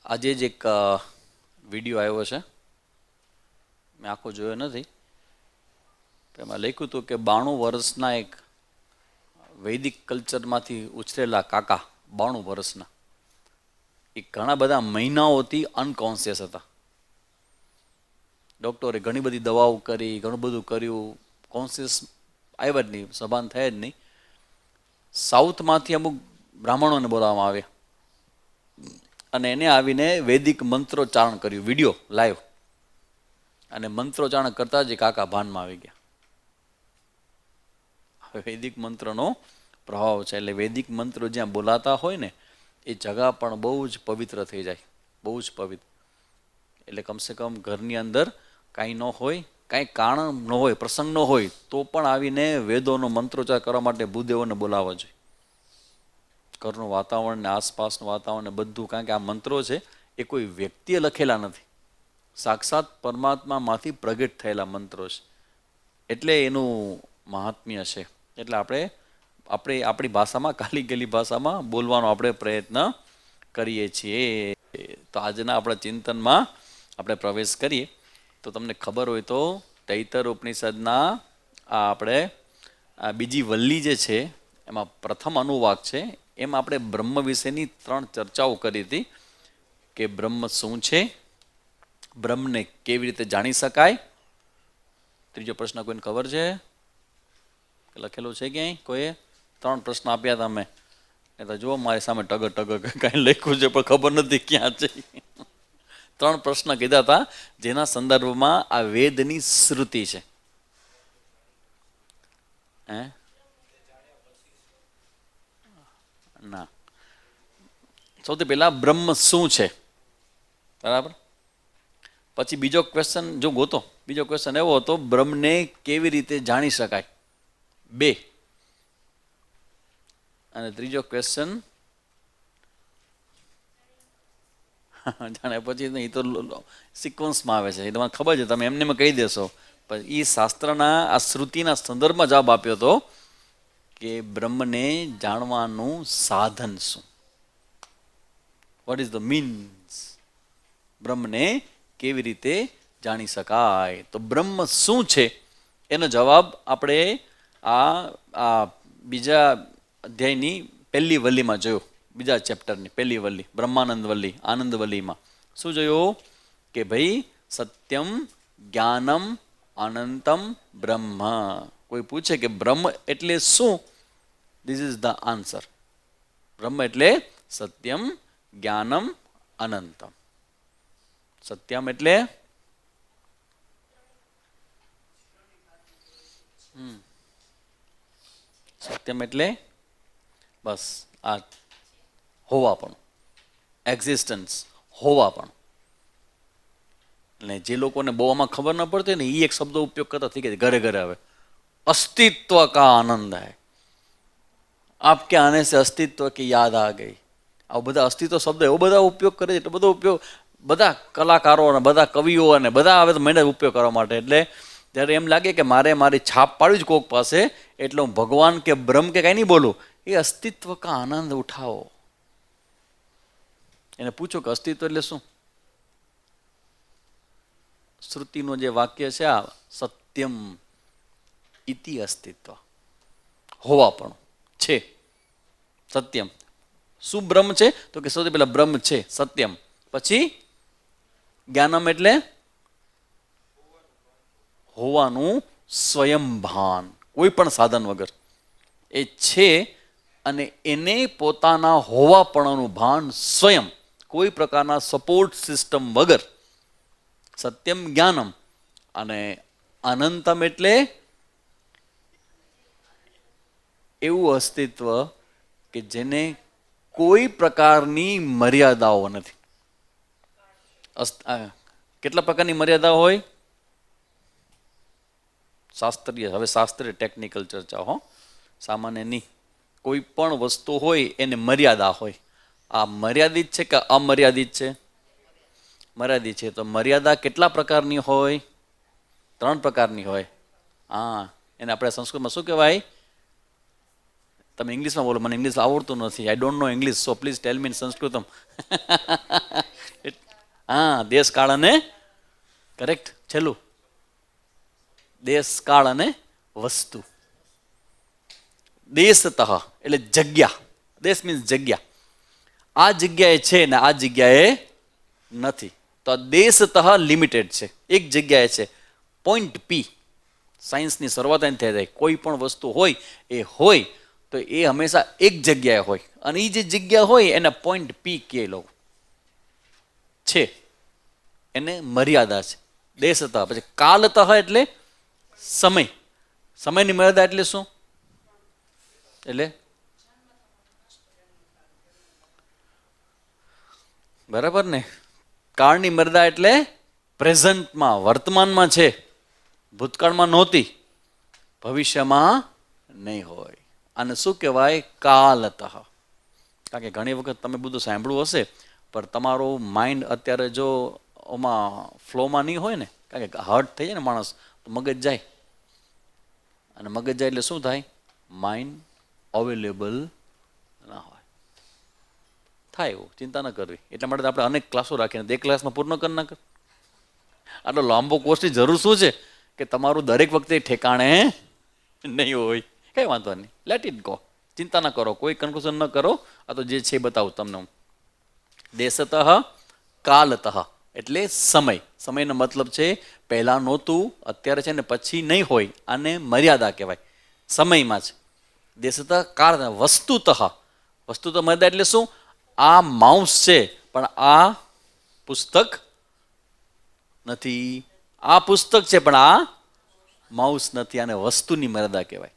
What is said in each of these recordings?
આજે જ એક વિડીયો આવ્યો છે, મેં આખો જોયો નથી. એમાં લખ્યું હતું કે 92 વર્ષના એક વૈદિક કલ્ચરમાંથી ઉછરેલા કાકા, 92 વર્ષના, એ ઘણા બધા મહિનાઓથી અનકોન્શિયસ હતા. ડૉક્ટરે ઘણી બધી દવાઓ કરી, ઘણું બધું કર્યું, કોન્શિયસ આવ્યા જ નહીં, સભાન થયા જ નહીં. સાઉથમાંથી અમુક બ્રાહ્મણોને બોલાવવામાં આવ્યા અને એને આવીને વૈદિક મંત્રોચ્ચારણ કર્યું, વિડીયો લાઈવ. અને મંત્રોચ્ચારણ કરતા જ કાકા ભાનમાં આવી ગયા. વૈદિક મંત્રનો પ્રભાવ છે, એટલે વૈદિક મંત્રો જ્યાં બોલાતા હોય ને એ જગા પણ બહુ જ પવિત્ર થઈ જાય, બહુ જ પવિત્ર. એટલે કમસે કમ ઘરની અંદર કાંઈ ન હોય, કાંઈ કારણ ન હોય, પ્રસંગ ન હોય, તો પણ આવીને વેદોનો મંત્રોચ્ચાર કરવા માટે ભૂદેવોને બોલાવવા જોઈએ. ઘરનું વાતાવરણ ને આસપાસનું વાતાવરણ ને બધું, કારણ કે આ મંત્રો છે એ કોઈ વ્યક્તિએ લખેલા નથી, સાક્ષાત પરમાત્મામાંથી પ્રગટ થયેલા મંત્રો છે, એટલે એનું મહાત્મ્ય છે. એટલે આપણે આપણી ભાષામાં, ખાલી ગયેલી ભાષામાં બોલવાનો આપણે પ્રયત્ન કરીએ છીએ. તો આજના આપણા ચિંતનમાં આપણે પ્રવેશ કરીએ. તો તમને ખબર હોય તો તૈતર ઉપનિષદના આપણે બીજી વલ્લી જે છે એમાં પ્રથમ અનુવાક છે, એમાં આપણે બ્રહ્મ વિશેની 3 ચર્ચાઓ કરી હતી કે બ્રહ્મ શું છે, બ્રહ્મને કેવી રીતે જાણી શકાય. ત્રીજો પ્રશ્ન કોઈને ખબર છે? લખેલું છે ક્યાંય કોઈએ? 3 પ્રશ્ન આપ્યા હતા મેં. એ તો જુઓ મારી સામે ટગર કાંઈ લખ્યું છે પણ ખબર નથી ક્યાં છે. 3 પ્રશ્ન કીધા હતા જેના સંદર્ભમાં આ વેદની શ્રુતિ છે. હે ના, સૌથી પહેલા બ્રહ્મ શું છે, બરાબર. પછી બીજો ક્વેશ્ચન જો ગોતો, બીજો ક્વેશ્ચન એવો હતો બ્રહ્મને કેવી રીતે જાણી શકાય, 2. અને ત્રીજો ક્વેશ્ચન જાણે પછી નહીં, તો સિક્વન્સમાં આવે છે, એ તમને ખબર છે, તમે એમને કહી દેશો. પણ એ શાસ્ત્રના આ શ્રુતિના સંદર્ભમાં જવાબ આપ્યો હતો કે બ્રહ્મને જાણવાનું સાધન શું, વોટ ઇઝ ધ મીન્સ, બ્રહ્મને કેવી રીતે જાણી શકાય. તો બ્રહ્મ શું છે એનો જવાબ આપણે આ બીજા અધ્યાયની પહેલી વલ્લીમાં જોયો, બીજા ચેપ્ટરની પહેલી વલ્લી, બ્રહ્માનંદ વલ્લી, આનંદ વલ્લીમાં શું જોયું કે ભાઈ સત્યમ જ્ઞાનમ અનંતમ બ્રહ્મ. કોઈ પૂછે કે બ્રહ્મ એટલે શું, ધીસ ઇઝ ધ આન્સર. બ્રહ્મ એટલે સત્યમ જ્ઞાનમ અનંતમ. સત્યમ એટલે સત્યમ એટલે બસ આ હોવા પણ, એક્ઝિસ્ટન્સ, હોવા પણ. એટલે જે લોકોને બહુ આમાં ખબર ન પડતી ને એ એક શબ્દો ઉપયોગ કરતા થઈ ગયા, ઘરે ઘરે આવે અસ્તિત્વ કા આનંદ હૈ, આપ કે આને સે અસ્તિત્વ की યાદ આ ગઈ. આ બધા અસ્તિત્વ શબ્દ એવો બધા ઉપયોગ કરે છે, એટલો બધો ઉપયોગ બધા કલાકારો અને બધા કવિઓ અને બધા આવે તો મને ઉપયોગ કરવા માટે. એટલે ત્યારે એમ લાગે કે મારે મારી છાપ પાડવી જ કોક પાસે, એટલે હું ભગવાન કે બ્રહ્મ કે કાંઈ નહીં બોલું, એ અસ્તિત્વ કા આનંદ ઉઠાવો. એને પૂછો કે અસ્તિત્વ એટલે શું. શ્રુતિનું જે વાક્ય છે આ સત્યમ ઇતિ અસ્તિત્વ, હોવા પણ છે સત્યમ. શું બ્રહ્મ છે તો કે સૌથી પહેલા બ્રહ્મ છે સત્યમ, પછી જ્ઞાનમ એટલે હોવાનું સ્વયં ભાન, કોઈ પણ સાધન વગર એ છે, અને એને પોતાના હોવાપણાનું ભાન સ્વયં, કોઈ પ્રકારના સપોર્ટ સિસ્ટમ વગર. સત્યમ જ્ઞાનમ. અને અનંતમ એટલે એવું અસ્તિત્વ કે જેને કોઈ પ્રકારની મર્યાદાઓ નથી. કેટલા પ્રકારની મર્યાદાઓ હોય? શાસ્ત્રીય, હવે શાસ્ત્રીય ટેકનિકલ ચર્ચા હો, સામાન્ય નહીં. કોઈ પણ વસ્તુ હોય એને મર્યાદા હોય. આ મર્યાદિત છે કે અમર્યાદિત છે? મર્યાદિત છે. તો મર્યાદા કેટલા પ્રકારની હોય? 3 પ્રકારની હોય. હા, એને આપણે સંસ્કૃતમાં શું કહેવાય? તમે ઇંગ્લિશમાં બોલો, મને ઇંગ્લિશ આવડતું નથી. I don't know English, so please tell me in Sanskritam. હા, દેશ કાળ અને કરેક્ટ. છેલ્લું દેશ કાળ અને વસ્તુ. દેશતઃ એટલે જગ્યા. દેશ મીન્સ જગ્યા. આ જગ્યાએ છે ને આ જગ્યાએ નથી, તો આ દેશતઃ લિમિટેડ છે, એક જગ્યાએ છે. પોઈન્ટ પી, સાયન્સની શરૂઆત એમ થઈ જાય. કોઈ પણ વસ્તુ હોય તો એ હંમેશા એક જગ્યાએ હોય, અને એ જે જગ્યા હોય એને પોઈન્ટ પી કે લો છે, એને મર્યાદા છે. દેશતઃ. પછી કાલતઃ એટલે સમય. સમયની મર્યાદા એટલે શું? એટલે બરાબર ને, કાળની મર્યાદા એટલે પ્રેઝન્ટમાં, વર્તમાનમાં છે, ભૂતકાળમાં નહોતી, ભવિષ્યમાં નહીં હોય. આને શું કહેવાય? કાલતઃ. કારણ કે ઘણી વખત તમે બધું સાંભળ્યું હશે, પણ તમારું માઇન્ડ અત્યારે જો આમાં ફ્લોમાં નહીં હોય ને, કારણ કે હર્ટ થઈ જાય ને માણસ, તો મગજ જાય, અને મગજ જાય એટલે શું થાય? માઇન્ડ અવેલેબલ ના હોય. થાય એવું, ચિંતા ન કરવી. એટલા માટે આપણે અનેક ક્લાસો રાખીને એક ક્લાસમાં પૂર્ણ કરી નાખે. આટલો લાંબો કોર્સની જરૂર શું છે કે તમારું દરેક વખતે ઠેકાણે નહીં હોય. કંઈ વાંધો નહીં, લેટ ઇટ ગો. ચિંતા ન કરો, કોઈ કન્ક્લુઝન ન કરો. આ તો જે છે બતાવું તમને હું. દેશતઃ કાલતઃ એટલે સમય. સમયનો મતલબ છે પહેલાં નહોતું, અત્યારે છે ને પછી નહીં હોય. આને મર્યાદા કહેવાય, સમયમાં છે. દેશતઃ કાળ. વસ્તુતઃ. વસ્તુતઃ મર્યાદા એટલે શું? આ માઉસ છે પણ આ પુસ્તક નથી, આ પુસ્તક છે પણ આ માઉસ નથી. આને વસ્તુની મર્યાદા કહેવાય.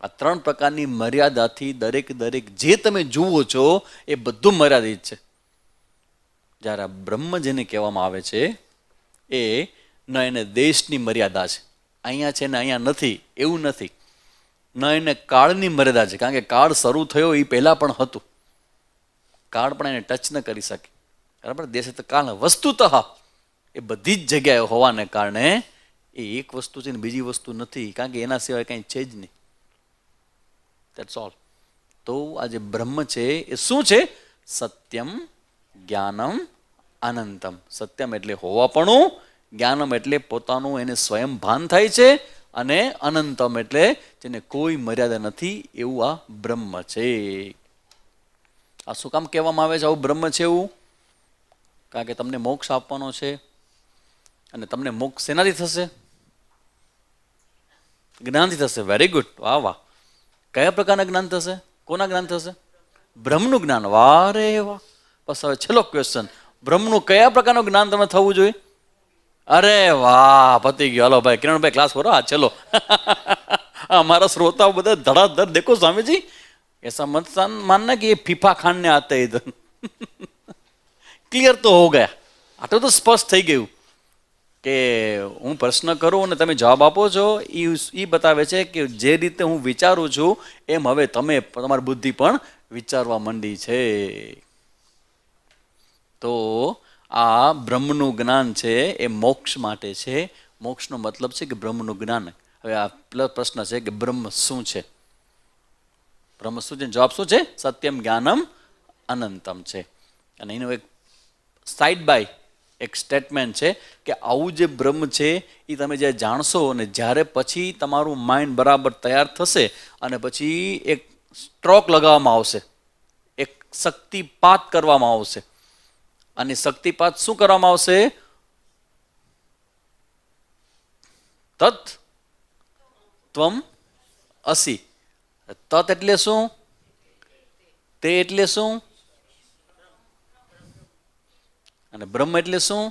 આ ત્રણ પ્રકારની મર્યાદાથી દરેક જે તમે જુઓ છો એ બધું મર્યાદિત છે. જ્યારે આ બ્રહ્મ જેને કહેવામાં આવે છે એ ન એને દેશની મર્યાદા છે, અહીંયા છે ને અહીંયા નથી, એવું નથી. ન એને કાળની મર્યાદા છે, કારણ કે કાળ શરૂ થયો એ પહેલાં પણ હતું, કાળ પણ એને ટચ ન કરી શકે. બરાબર. દેશતઃ કાળ. વસ્તુતઃ એ બધી જ જગ્યાએ હોવાને કારણે એ એક વસ્તુ છે ને બીજી વસ્તુ નથી, કારણ કે એના સિવાય કંઈ છે જ નહીં. That's all. તો આ જે બ્રહ્મ છે એ શું છે? સત્યમ જ્ઞાનમ અનંતમ. સત્યમ એટલે હોવાપણું, જ્ઞાનમ એટલે પોતાનું એને સ્વયં ભાન થાય છે, અને અનંતમ એટલે જેને કોઈ મર્યાદા નથી એવું આ બ્રહ્મ છે. આ શું કામ કહેવામાં આવે છે આવું બ્રહ્મ છે એવું? કારણ કે તમને મોક્ષ આપવાનો છે, અને તમને મોક્ષ શેનાથી થશે? જ્ઞાનથી થશે. વેરી ગુડ, વાહ વાહ. કયા પ્રકારના જ્ઞાન થશે? કોના જ્ઞાન થશે? બ્રહ્મનું જ્ઞાન. વાહ રે વાહ. બસ હવે છેલ્લો ક્વેશ્ચન, બ્રહ્મનું કયા પ્રકારનું જ્ઞાન તમે થવું જોઈએ? અરે વાહ, પતી ગયો. હાલો ભાઈ કિરણભાઈ ક્લાસ કરો. હા ચલો. हमारा श्रोता બધા ધડાધડ દેખો સ્વામીજી, ऐसा मत मानना कि ये फीफा खाने आते हैं इधर. ક્લિયર તો હો ગયા. આટલું તો સ્પષ્ટ થઈ ગયું કે હું પ્રશ્ન કરું અને તમે જવાબ આપો છો એ બતાવે છે કે જે રીતે હું વિચારું છું એમ હવે તમે તમારી બુદ્ધિ પણ વિચારવા માંડી છે. તો આ બ્રહ્મનું જ્ઞાન છે એ મોક્ષ માટે છે. મોક્ષનો મતલબ છે કે બ્રહ્મનું જ્ઞાન. હવે આ પ્રશ્ન છે કે બ્રહ્મ શું છે? બ્રહ્મ શું છે? જવાબ શું છે? સત્યમ જ્ઞાનમ અનંતમ છે. અને એનું એક સાઇડ બાય એક સ્ટેટમેન્ટ છે કે આવું જે બ્રહ્મ છે એ તમે જ્યારે જાણશો ને જ્યારે પછી તમારું માઇન્ડ બરાબર તૈયાર થશે અને પછી એક સ્ટ્રોક લગાવવામાં આવશે, એક શક્તિપાત કરવામાં આવશે. અને શક્તિપાત શું કરવામાં આવશે? તત ત્વમ અસી. તત એટલે શું? તે એટલે શું? અને બ્રહ્મ એટલે શું?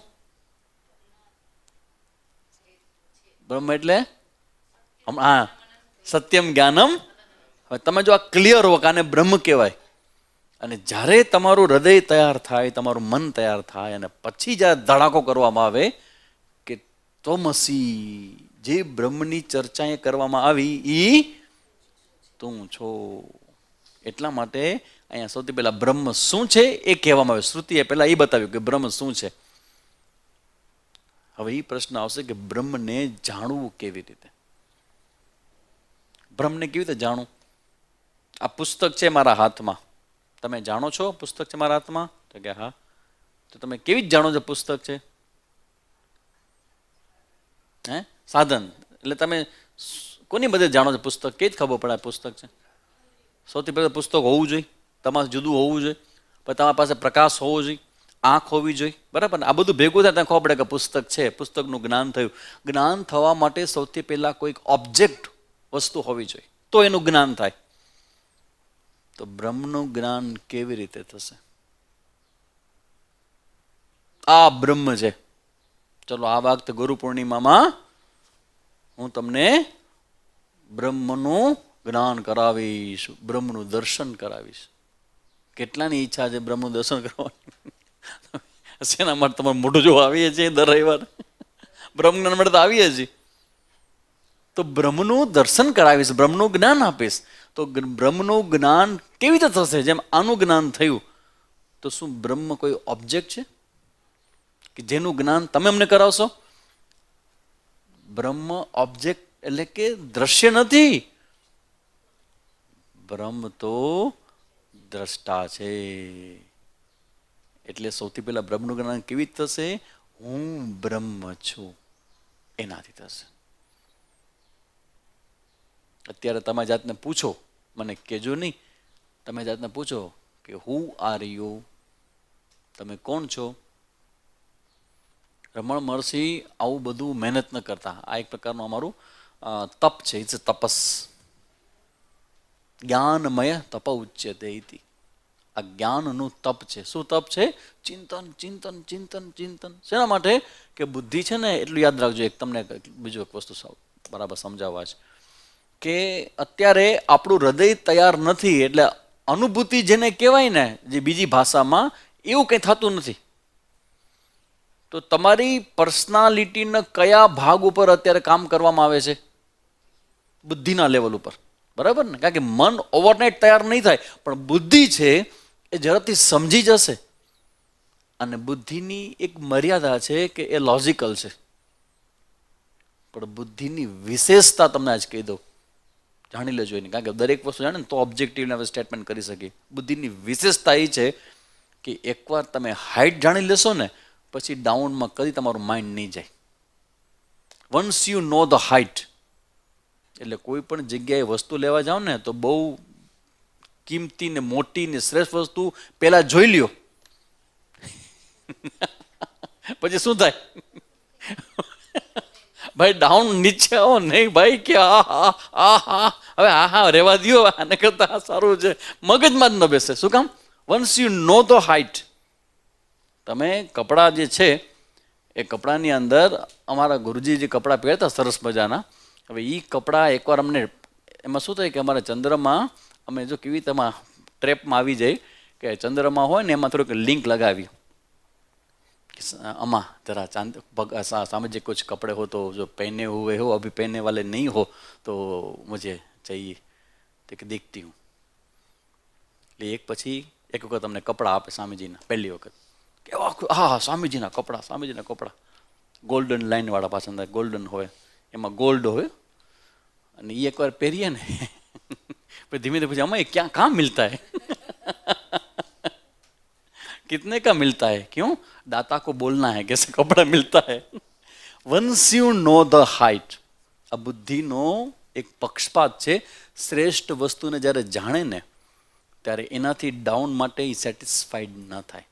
બ્રહ્મ એટલે હા સત્યમ જ્ઞાનમ. હવે તમે જો આ ક્લિયર હો કે આને બ્રહ્મ કહેવાય, અને જ્યારે તમારું હૃદય તૈયાર થાય, તમારું મન તૈયાર થાય, અને પછી જ્યારે ધડાકો કરવામાં આવે કે તમસી, જે બ્રહ્મની ચર્ચા એ કરવામાં આવી ઈ તું છો. એટલા માટે અહીંયા સૌથી પહેલા બ્રહ્મ શું છે એ કહેવામાં આવે. શ્રુતિએ પહેલા એ બતાવ્યું કે બ્રહ્મ શું છે. હવે એ પ્રશ્ન આવશે કે બ્રહ્મને જાણવું કેવી રીતે? બ્રહ્મને કેવી રીતે જાણવું? આ પુસ્તક છે મારા હાથમાં, તમે જાણો છો પુસ્તક છે મારા હાથમાં? તો કે હા. તો તમે કેવી જ જાણો છો પુસ્તક છે? હે, સાધન. એટલે તમે કોની બધે જાણો છો પુસ્તક? કેવી જ ખબર પડે આ પુસ્તક છે? સૌથી પહેલાં પુસ્તક હોવું જોઈએ, તમારું જુદું હોવું જોઈએ, પછી તમારી પાસે પ્રકાશ હોવો જોઈએ, આંખ હોવી જોઈએ, બરાબર ને? આ બધું ભેગું થાય ત્યાં ખબર પડે કે પુસ્તક છે, પુસ્તકનું જ્ઞાન થયું. જ્ઞાન થવા માટે સૌથી પહેલાં કોઈક ઓબ્જેક્ટ વસ્તુ હોવી જોઈએ, તો એનું જ્ઞાન થાય. તો બ્રહ્મનું જ્ઞાન કેવી રીતે થશે? આ બ્રહ્મ છે. ચલો આ વખતે ગુરુ પૂર્ણિમામાં હું તમને બ્રહ્મનું જ્ઞાન કરાવીશ, બ્રહ્મનું દર્શન કરાવીશ. કેટલાની ઈચ્છા છે બ્રહ્મનું દર્શન કરવાની? શેના માટે તમારું મોઢું જોવા આવીએ છીએ દર રવિવારે? બ્રહ્મ જ્ઞાન માટે તો આવીએ છીએ. તો બ્રહ્મનું દર્શન કરાવીશ, બ્રહ્મનું જ્ઞાન આપીશ. તો બ્રહ્મનું જ્ઞાન કેવી રીતે થશે? જેમ આનું જ્ઞાન થયું, તો શું બ્રહ્મ કોઈ ઓબ્જેક્ટ છે કે જેનું જ્ઞાન તમે અમને કરાવશો? બ્રહ્મ ઓબ્જેક્ટ એટલે કે દ્રશ્ય નથી. બ્રહ્મ તો દ્રષ્ટા છે. એટલે સૌથી પહેલા બ્રહ્મનું જ્ઞાન કેવી થશે? હું બ્રહ્મ છું એનાથી થશે. અત્યારે તમે જાતને પૂછો, મને કહેજો નહીં, તમે જાતને પૂછો કે હુ આર યુ, તમે કોણ છો? રમણ મહર્ષિ આવું બધું મહેનત ન કરતા. આ એક પ્રકારનું અમારું તપ છે. ઇટ્સ તપસ. જ્ઞાનમય તપ ઉચ્યતે ઇતિ. આ જ્ઞાનનું તપ છે. શું તપ છે? ચિંતન ચિંતન ચિંતન ચિંતન. શેના માટે? કે બુદ્ધિ છે ને, એટલું યાદ રાખજો. એક તમને બીજું એક વસ્તુ બરાબર સમજાવવા છે કે અત્યારે આપણું હૃદય તૈયાર નથી. એટલે અનુભૂતિ જેને કહેવાય ને, જે બીજી ભાષામાં, એવું કંઈ થતું નથી. તો તમારી પર્સનાલિટીના કયા ભાગ ઉપર અત્યારે કામ કરવામાં આવે છે? બુદ્ધિના લેવલ ઉપર, બરાબર ને? કારણ કે મન ઓવરનાઇટ તૈયાર નહીં થાય, પણ બુદ્ધિ છે એ ઝડપથી સમજી જશે. અને બુદ્ધિની એક મર્યાદા છે કે એ લોજિકલ છે. પણ બુદ્ધિની વિશેષતા તમને આજ કહી દઉં, જાણી લેજો એની. કારણ કે દરેક વસ્તુ જાણે ને તો ઓબ્જેક્ટિવને હવે સ્ટેટમેન્ટ કરી શકીએ. બુદ્ધિની વિશેષતા એ છે કે એકવાર તમે હાઇટ જાણી લેશો ને, પછી ડાઉનમાં કદી તમારું માઇન્ડ નહીં જાય. Once you know the height, એટલે કોઈ પણ જગ્યાએ વસ્તુ લેવા જાઓ ને તો બહુ કિંમતી ને મોટી ને શ્રેષ્ઠ વસ્તુ પહેલા જોઈ લ્યો, પછી શું થાય? ભાઈ ડાઉન નીચે આવો નહીં ભાઈ કે હવે હા રહેવા દો, આને કરતા સારું છે, મગજમાં જ ન બેસે. શું કામ? Once you know the height. તમે કપડાં જે છે એ કપડાની અંદર અમારા ગુરુજી જે કપડાં પહેરતા સરસ મજાના, હવે એ કપડાં એકવાર અમને એમાં શું થાય કે અમારા ચંદ્રમાં અમે જો કેવી રીતે ટ્રેપમાં આવી જાય કે ચંદ્રમાં હોય ને એમાં થોડુંક લિંક લગાવી, अम्मा जरा चांद सामाजिक कुछ कपड़े हो तो जो पहने हुए हो, अभी पहने वाले नहीं हो तो मुझे चाहिए, तो देखती हूँ. એટલે એક પછી એક વખત અમને કપડાં આપે સ્વામીજીના. પહેલી વખત કેવા, હા સ્વામીજીના કપડાં ગોલ્ડન લાઇનવાળા, પાછળ અંદર ગોલ્ડન હોય, એમાં ગોલ્ડ હોય. અને એ એકવાર પહેરીએ ને પછી ધીમે ધીમે પછી અમે ક્યાં કાં મિલતા હે कितने का मिलता है? क्यों? दाता को बोलना है कैसे कपड़ा मिलता है. Once you know the height. આ બુદ્ધિનો એક પક્ષપાત છે. શ્રેષ્ઠ વસ્તુને જ્યારે જાણે ને ત્યારે એનાથી ડાઉન માટે એ સેટિસ્ફાઈડ ન થાય.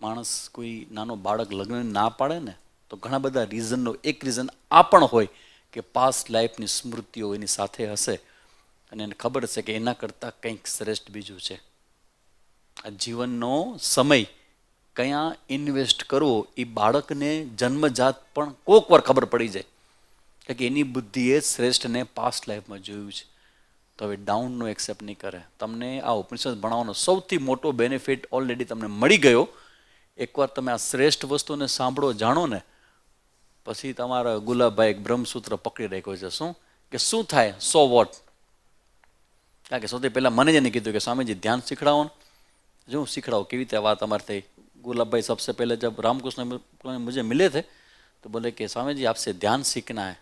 માણસ કોઈ નાનો બાળક લગ્ન ના પાડે ને તો ઘણા બધા રીઝનનો એક રીઝન આ પણ હોય કે પાસ્ટ લાઈફની સ્મૃતિઓ એની સાથે હશે અને એને ખબર હશે કે એના કરતાં કંઈક શ્રેષ્ઠ બીજું છે. આ જીવનનો સમય ક્યાં ઇન્વેસ્ટ કરવો એ બાળકને જન્મજાત પણ કોક વાર ખબર પડી જાય, કારણ કે એની બુદ્ધિએ શ્રેષ્ઠને પાસ્ટ લાઈફમાં જોયું છે. તો હવે ડાઉનનો એક્સેપ્ટ નહીં કરે. તમને આ ઉપનિષદ ભણાવવાનો સૌથી મોટો બેનિફિટ ઓલરેડી તમને મળી ગયો. એકવાર તમે આ શ્રેષ્ઠ વસ્તુને સાંભળો, જાણો ને, પછી તમારા ગુલાબભાઈ બ્રહ્મસૂત્ર પકડી રાખ્યો છે. શું કે શું થાય? So what. કારણ કે સૌથી પહેલાં મને જ એને કીધું કે સ્વામીજી ધ્યાન શીખડાવો ને. जो सीखड़ाओ केवी રીતે વાત અમારી થઈ. गुलाब भाई सबसे पहले जब रामकृष्ण मुझे मिले थे तो बोले कि स्वामी जी आपसे ध्यान सीखना है.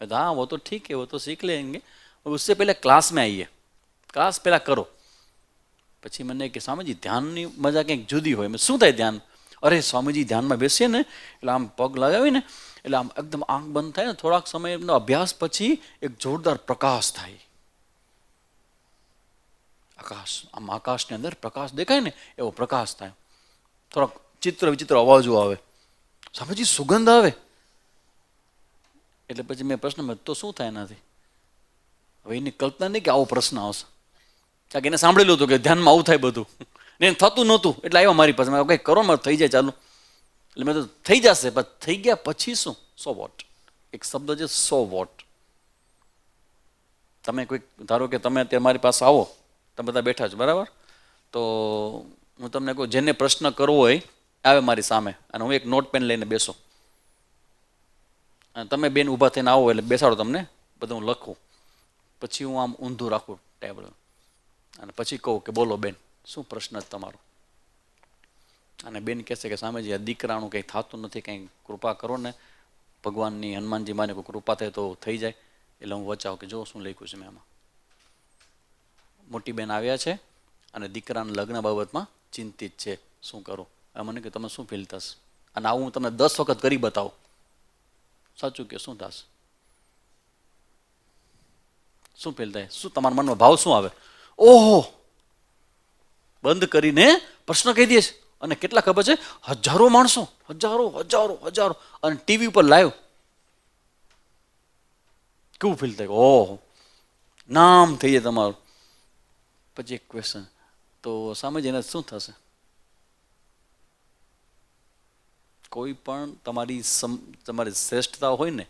हाँ वो तो ठीक है, वो तो सीख लेंगे, उससे पहले क्लास में आइए, क्लास पहला करो. પછી મને કે સ્વામીજી ધ્યાનની મજા કંઈક જુદી હોય. મેં શું થાય ધ્યાન? અરે સ્વામીજી ધ્યાનમાં બેસીએ ને એટલે આમ પગ લગાવીને એટલે આમ એકદમ આંખ બંધ થાય ને થોડાક સમયનો અભ્યાસ પછી એક જોરદાર પ્રકાશ થાય. આકાશ, આમ આકાશની અંદર પ્રકાશ દેખાય ને એવો પ્રકાશ થાય. થોડાક ચિત્ર વિચિત્ર અવાજો આવે. સ્વામીજી સુગંધ આવે. એટલે પછી મેં પ્રશ્ન તો શું થાય એનાથી? હવે એની કલ્પના નહીં કે આવો પ્રશ્ન આવશે. કારણ કે એને સાંભળેલું હતું કે ધ્યાનમાં આવું થાય બધું, ને એને થતું નહોતું. એટલે આવ્યો મારી પાસે, મેં કંઈ કરો મારે થઈ જાય ચાલુ. એટલે મેં તો થઈ જશે, પણ થઈ ગયા પછી શું? So what. એક શબ્દ છે સો વોટ. તમે કોઈક ધારો કે તમે અત્યારે મારી પાસે આવો, તમે બધા બેઠા છો બરાબર, તો હું તમને કહું જેને પ્રશ્ન કરવો હોય આવે મારી સામે, અને હું એક નોટ પેન લઈને બેસો, અને તમે બેન ઊભા થઈને આવો એટલે બેસાડો તમને, બધું હું લખું. પછી હું આમ ઊંધું રાખું ટેબલ, અને પછી કહું કે બોલો બેન શું પ્રશ્ન છે તમારો? અને બેન કહેશે કે સ્વામીજી આ દીકરાનું કંઈ થતું નથી, કંઈ કૃપા કરો ને, ભગવાનની હનુમાનજી માને કોઈ કૃપા થાય તો થઈ જાય. એટલે હું વચાવ કે જો શું લખ્યું છે મેં આમાં. મોટી બેન આવ્યા છે અને દીકરાના લગ્ન બાબતમાં ચિંતિત છે, શું કરું? મને કે તમે શું ફીલ થશે? અને આવું હું તમને 10 વખત કરી બતાવું, સાચું કે શું થશે? શું ફીલ થાય? શું તમારા મનમાં ભાવ શું આવે? ઓહો, બંધ કરીને પ્રશ્ન કહી દે છે. અને કેટલા ખબર છે? હજારો માણસો, હજારો હજારો હજારો, અને ટીવી ઉપર લાઈવ. કેવું ફીલ થાય? ઓહો, નામ થઈ જાય તમારું. પછી એક ક્વેશ્ચન, તો સામે જઈને શું થશે? કોઈ પણ તમારી શ્રેષ્ઠતા હોય ને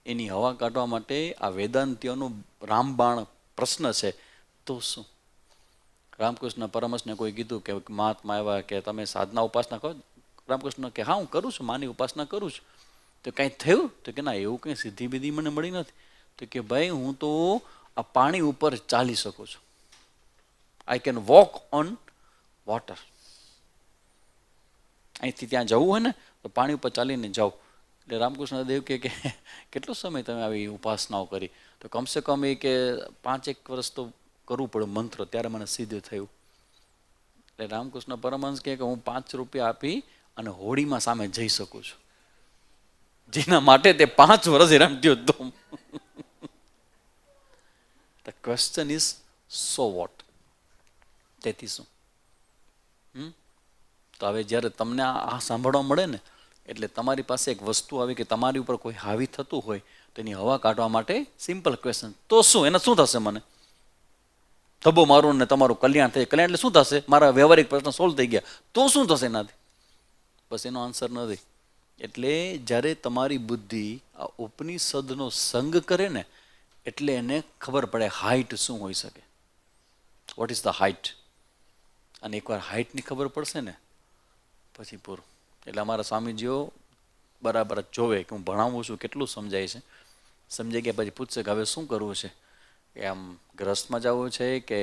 એની હવા કાઢવા માટે આ વેદાંતિઓનું રામબાણ પ્રશ્ન છે. તો શું? રામકૃષ્ણ પરમહંસને કોઈ કીધું કે મહાત્મા આવ્યા કે તમે સાધના ઉપાસના કરો? રામકૃષ્ણ કે હા હું કરું છું, માની ઉપાસના કરું છું. તો કાંઈ થયું? તો કે ના, એવું કંઈ સિદ્ધિ વિધિ મને મળી નથી. તો કે ભાઈ હું તો આ પાણી ઉપર ચાલી શકું છું. I can walk on water. અહીંથી ત્યાં જવું હોય ને તો પાણી ઉપર ચાલીને જાઓ. એટલે રામકૃષ્ણ દેવ કે કેટલો સમય તમે આવી ઉપાસનાઓ કરી? તો કમસે કમ એ કે 5-1 વર્ષ તો કરવું પડે મંત્ર, ત્યારે મને સિદ્ધ થયું. એટલે રામકૃષ્ણ પરમહંસ કે હું 5 રૂપિયા આપી અને હોડીમાં સામે જઈ શકું છું, જેના માટે તે 5 વર્ષ હેરાન થયો હતો. The question is so what? તેથી શું? તો હવે જ્યારે તમને આ સાંભળવા મળે ને એટલે તમારી પાસે એક વસ્તુ આવી કે તમારી ઉપર કોઈ હાવી થતું હોય તો એની હવા કાઢવા માટે સિમ્પલ ક્વેશ્ચન, તો શું? એને શું થશે? મને ધબ્બો મારું ને તમારું કલ્યાણ થાય. કલ્યાણ એટલે શું થશે? મારા વ્યવહારિક પ્રશ્ન સોલ્વ થઈ ગયા. તો શું થશે એનાથી? બસ એનો આન્સર નથી. એટલે જ્યારે તમારી બુદ્ધિ આ ઉપનિષદનો સંગ કરે ને એટલે એને ખબર પડે હાઇટ શું હોઈ શકે. What is the height? અને એકવાર હાઇટની ખબર પડશે ને પછી પૂરું. એટલે અમારા સ્વામીજીઓ બરાબર જોવે કે હું ભણાવું છું કેટલું સમજાય છે. સમજાઈ ગયા પછી પૂછશે કે હવે શું કરવું છે, કે આમ ગ્રસ્તમાં જવું છે કે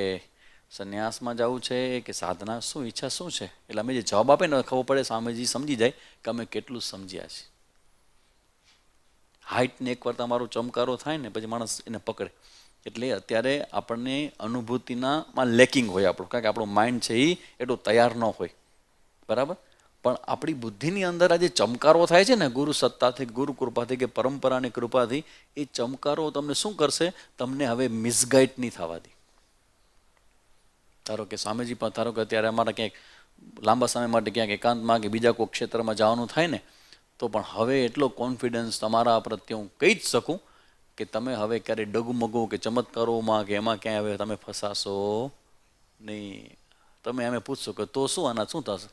સંન્યાસમાં જવું છે કે સાધના, શું ઈચ્છા શું છે? એટલે અમે જે જવાબ આપે ને ખબર પડે સ્વામીજી સમજી જાય કે અમે કેટલું સમજ્યા છીએ. હાઇટને એકવાર તમારો ચમકારો થાય ને પછી માણસ એને પકડે. એટલે અત્યારે આપણને અનુભૂતિનામાં લેકિંગ હોય આપણું, કારણ કે આપણું માઇન્ડ છે એ એટલું તૈયાર ન હોય, બરાબર. પણ આપણી બુદ્ધિની અંદર આ જે ચમકારો થાય છે ને ગુરુ સત્તાથી, ગુરુ કૃપાથી કે પરંપરાની કૃપાથી, એ ચમકારો તમને શું કરશે? તમને હવે મિસગાઈડ નહીં થવા દે. ધારો કે સ્વામીજી પણ ધારો કે અત્યારે અમારા ક્યાંક લાંબા સમય માટે ક્યાંક એકાંતમાં કે બીજા કોઈ ક્ષેત્રમાં જવાનું થાય ને તો પણ હવે એટલો કોન્ફિડન્સ તમારા પ્રત્યે હું કહી જ શકું કે તમે હવે ક્યારેય ડગુમગુ કે ચમત્કારોમાં કે એમાં ક્યાંય હવે તમે ફસાશો નહીં. તમે અમે પૂછશો કે તો શું, આના શું થશે?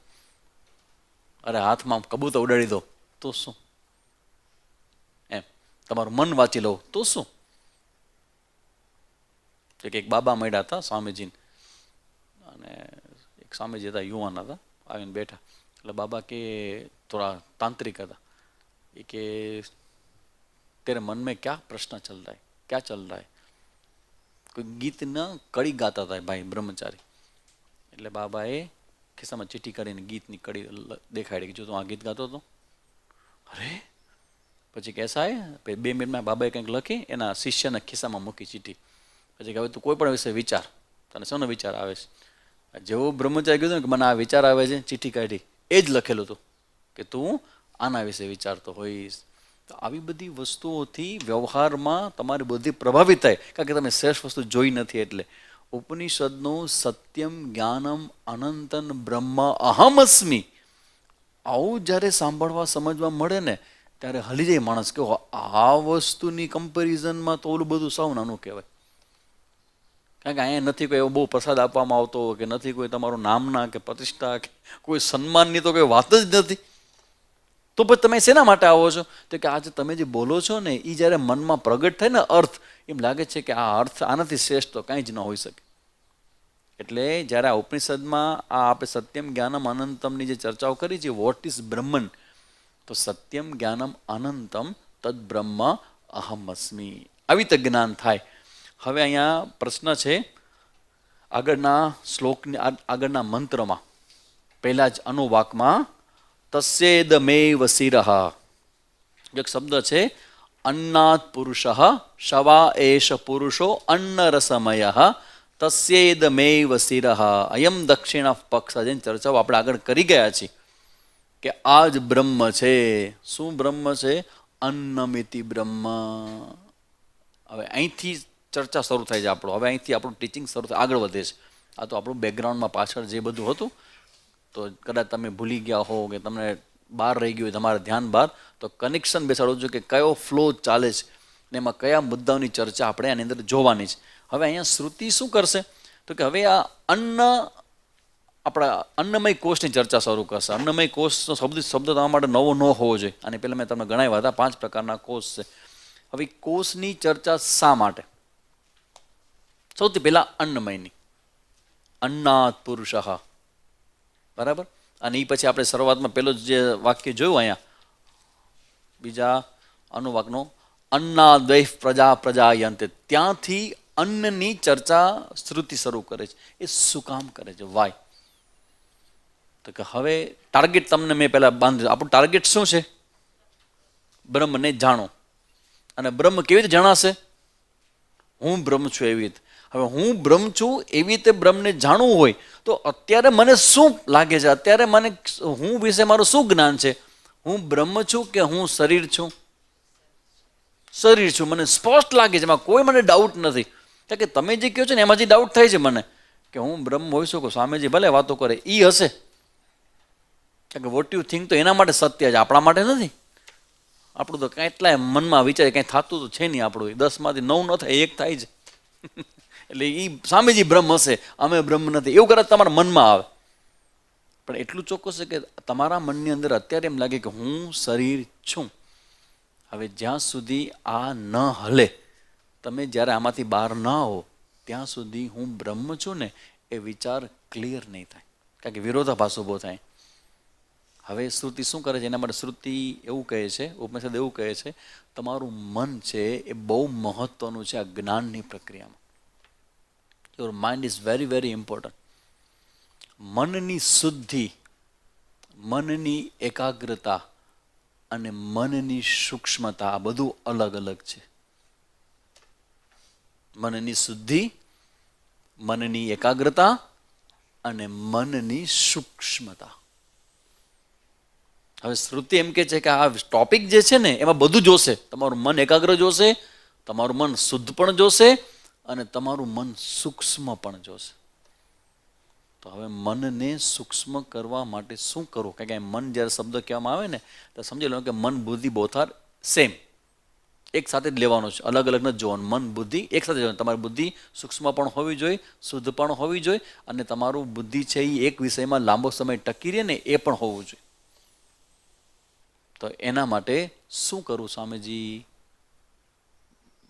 અરે હાથમાં કબૂતર ઉડાડી દો તો શું? એમ તમારું મન વાંચી લો તો શું? એક બાબા મળ્યા હતા સ્વામીજીને, અને એક સ્વામીજી હતા, યુવાન હતા, આવીને બેઠા. એટલે બાબા કે થોડા તાંત્રિક હતા. એ કે तेरे मन में क्या प्रश्न चल रहा है, क्या चल रहा है? कोई गीत न कड़ी गाता था भाई ब्रह्मचारी. એટલે બાબાએ ખિસ્સામાં ચીઠી કરીને ગીતની કડી દેખાડી કે જો તું આ ગીત ગાતો હતો. અરે પછી કેસા હે 2 મિનિટમાં બાબાએ કંઈક લખી એના શિષ્યના ખિસ્સામાં મૂકી ચીઠી. પછી કે હવે તું કોઈ પણ વિશે વિચાર, તને શેનો વિચાર આવે છે? જેવો બ્રહ્મચારી કીધું ને કે મને આ વિચાર આવે છે, ચિઠ્ઠી કાઢી, એ જ લખેલું હતું કે તું આના વિશે વિચારતો હોઈશ. તો આવી બધી વસ્તુઓથી વ્યવહારમાં તમારી બુદ્ધિ પ્રભાવિત થાય, કારણ કે તમે શ્રેષ્ઠ વસ્તુ જોઈ નથી. એટલે ઉપનિષદનું સત્યમ જ્ઞાનમ અનંતન બ્રહ્મ અહમસ્મી, આવું જ્યારે સાંભળવા સમજવા મળે ને ત્યારે હલી જાય માણસ કે આ વસ્તુની કમ્પેરિઝનમાં તો ઓલું બધું સાવ નાનું કહેવાય. કારણ કે અહીંયા નથી કોઈ એવો બહુ પ્રસાદ આપવામાં આવતો, કે નથી કોઈ તમારું નામના કે પ્રતિષ્ઠા કે કોઈ સન્માનની તો કોઈ વાત જ નથી. તો પછી તમે શેના માટે આવો છો? તો કે આજે તમે જે બોલો છો ને એ જ્યારે મનમાં પ્રગટ થાય ને અર્થ, એમ લાગે છે કે આ અર્થ આનાથી શ્રેષ્ઠ તો કાંઈ જ ન હોઈ શકે. એટલે જ્યારે આ ઉપનિષદમાં આ આપણે સત્યમ જ્ઞાનમ અનંતમની જે ચર્ચાઓ કરી છે, વોટ ઇઝ બ્રહ્મન, તો સત્યમ જ્ઞાનમ અનંતમ તદ બ્રહ્મ અહમસ્મી, આવી રીતે જ્ઞાન થાય. હવે અહીંયા પ્રશ્ન છે આગળના શ્લોકની આગળના મંત્રમાં, પહેલા જ અનુવાકમાં તસ્યેદમેવ શિરઃ, એક શબ્દ છે અન્નાત પુરુષ શવા એષ પુરુષો અન્નરસમય તસ્યેદમેવ શિરઃ અયમ દક્ષિણ પક્ષ, જેની ચર્ચાઓ આપણે આગળ કરી ગયા છીએ કે આ જ બ્રહ્મ છે. શું બ્રહ્મ છે? અન્નમિતિ બ્રહ્મ. હવે અહીંથી ચર્ચા શરૂ થાય છે આપણો, હવે અહીંથી આપણું ટીચિંગ શરૂ થાય, આગળ વધે છે. આ તો આપણું બેકગ્રાઉન્ડમાં પાછળ જે બધું હતું, તો કદાચ તમે ભૂલી ગયા હો કે તમને બહાર રહી ગયું હોય તમારા ધ્યાન બહાર, તો કનેક્શન બેસાડો છો કે કયો ફ્લો ચાલે છે ને એમાં કયા મુદ્દાઓની ચર્ચા આપણે આની અંદર જોવાની છે. હવે અહીંયા શ્રુતિ શું કરશે? તો કે હવે આ આપણા અન્નમય કોષની ચર્ચા શરૂ કરશે. અન્નમય કોષનો શબ્દ તમારા માટે નવો ન હોવો જોઈએ. આની પહેલાં મેં તમને ગણાવ્યા હતા 5 પ્રકારના કોષ છે. હવે કોષની ચર્ચા શા માટે? સૌથી પહેલા અન્નમયની, અન્નાત પુરુષ, બરાબર. અને એ પછી આપણે શરૂઆતમાં પેલો જે વાક્ય જોયું અહીંયા બીજા અનુવાકનો, અન્નાદ્વૈ પ્રજા પ્રજાયંતે, ત્યાંથી અન્નની ચર્ચા શ્રુતિ શરૂ કરે છે. એ શું કામ કરે છે? વાય? તો કે હવે ટાર્ગેટ તમને મેં પહેલા બાંધ્યું. આપણું ટાર્ગેટ શું છે? બ્રહ્મને જાણો. અને બ્રહ્મ કેવી રીતે જણાશે? હું બ્રહ્મ છું એવી રીતે. હવે હું બ્રહ્મ છું એવી રીતે બ્રહ્મને જાણવું હોય તો અત્યારે મને શું લાગે છે? અત્યારે મને હું વિશે મારું શું જ્ઞાન છે? હું બ્રહ્મ છું કે હું શરીર છું? શરીર છું. મને સ્પષ્ટ લાગે છે, એમાં કોઈ મને ડાઉટ નથી. કારણ કે તમે જે કહો છો ને એમાંથી ડાઉટ થાય છે મને કે હું બ્રહ્મ હોઈ શકું. સ્વામીજી ભલે વાતો કરે, એ હશે. કારણ કે વોટ યુ થિંક તો એના માટે સત્ય છે, આપણા માટે નથી. આપણું તો કેટલાય મનમાં વિચારે, કંઈ થતું તો છે નહીં. આપણું 10માંથી 9 ન થાય, 1 થાય છે. એટલે એ સ્વામીજી બ્રહ્મ હશે, અમે બ્રહ્મ નથી, એવું કદાચ તમારા મનમાં આવે. પણ એટલું ચોક્કસ છે કે તમારા મનની અંદર અત્યારે એમ લાગે કે હું શરીર છું. હવે જ્યાં સુધી આ ન હલે, તમે જ્યારે આમાંથી બહાર ન આવો ત્યાં સુધી હું બ્રહ્મ છું ને એ વિચાર ક્લિયર નહીં થાય. કારણ કે વિરોધાભાસ ઊભો થાય. હવે શ્રુતિ શું કરે છે? એના માટે શ્રુતિ એવું કહે છે, ઉપનિષદ એવું કહે છે, તમારું મન છે એ બહુ મહત્વનું છે આ જ્ઞાનની પ્રક્રિયામાં. Your mind is very very important. મનની શુદ્ધિ, મનની એકાગ્રતા અને મનની સૂક્ષ્મતા, આ બધું અલગ અલગ છે. મનની શુદ્ધિ, મનની એકાગ્રતા અને મનની સૂક્ષ્મતા. હવે શ્રુતિ એમ કે છે કે આ ટોપિક જે છે ને એમાં બધું જોશે. તમારું મન એકાગ્ર જોશે, તમારું મન શુદ્ધ પણ જોશે અને તમારું મન સૂક્ષ્મ પણ જોશે. તો હવે મનને સૂક્ષ્મ કરવા માટે શું કરવું? કારણ કે મન જ્યારે શબ્દ કહેવામાં આવે ને તો સમજી લો કે મન બુદ્ધિ બોથ આર સેમ, એક સાથે જ લેવાનું છે, અલગ અલગ નથી જોવાનું. મન બુદ્ધિ એક સાથે જોવાનું. તમારી બુદ્ધિ સૂક્ષ્મ પણ હોવી જોઈએ, શુદ્ધ પણ હોવી જોઈએ, અને તમારું બુદ્ધિ છે એ એક વિષયમાં લાંબો સમય ટકી રહે ને એ પણ હોવું જોઈએ. તો એના માટે શું કરવું સ્વામીજી?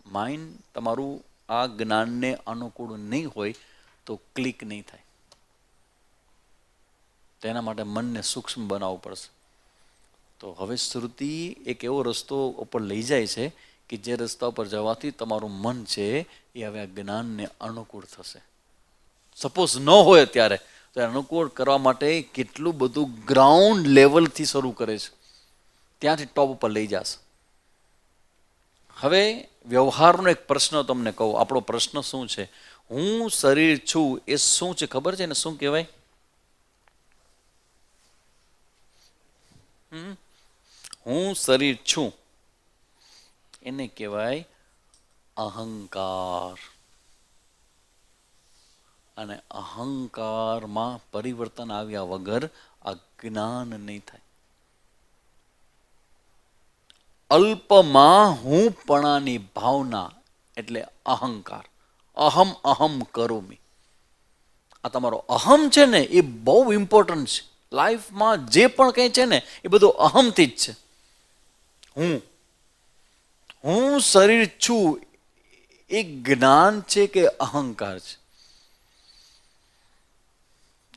માઇન્ડ તમારું આ જ્ઞાનને અનુકૂળ નહીં હોય તો ક્લિક નહીં થાય. તેના માટે મનને સૂક્ષ્મ બનાવવું પડશે. તો હવે શ્રુતિ એક એવો રસ્તો ઉપર લઈ જાય છે કે જે રસ્તા ઉપર જવાથી તમારું મન છે એ હવે આ જ્ઞાનને અનુકૂળ થશે. સપોઝ ન હોય અત્યારે તો અનુકૂળ કરવા માટે કેટલું બધું ગ્રાઉન્ડ લેવલથી શરૂ કરે છે, ત્યાંથી ટોપ ઉપર લઈ જશે. હવે વ્યવહારનો એક પ્રશ્ન તમને કહું. આપણો પ્રશ્ન શું છે? હું શરીર છું એ શું છે ખબર છે ને? શું કહેવાય? હું શરીર છું એને કહેવાય અહંકાર. અને અહંકારમાં પરિવર્તન આવ્યા વગર આ જ્ઞાન નહીં થાય. અલ્પમાં હુંપણાની ભાવના એટલે અહંકાર. અહમ અહમ કરોમી. આ તમારો અહમ છે ને એ બહુ ઇમ્પોર્ટન્ટ છે. લાઈફમાં જે પણ કંઈ છે ને એ બધું અહમથી જ છે. હું શરીર છું એ જ્ઞાન છે કે અહંકાર છે?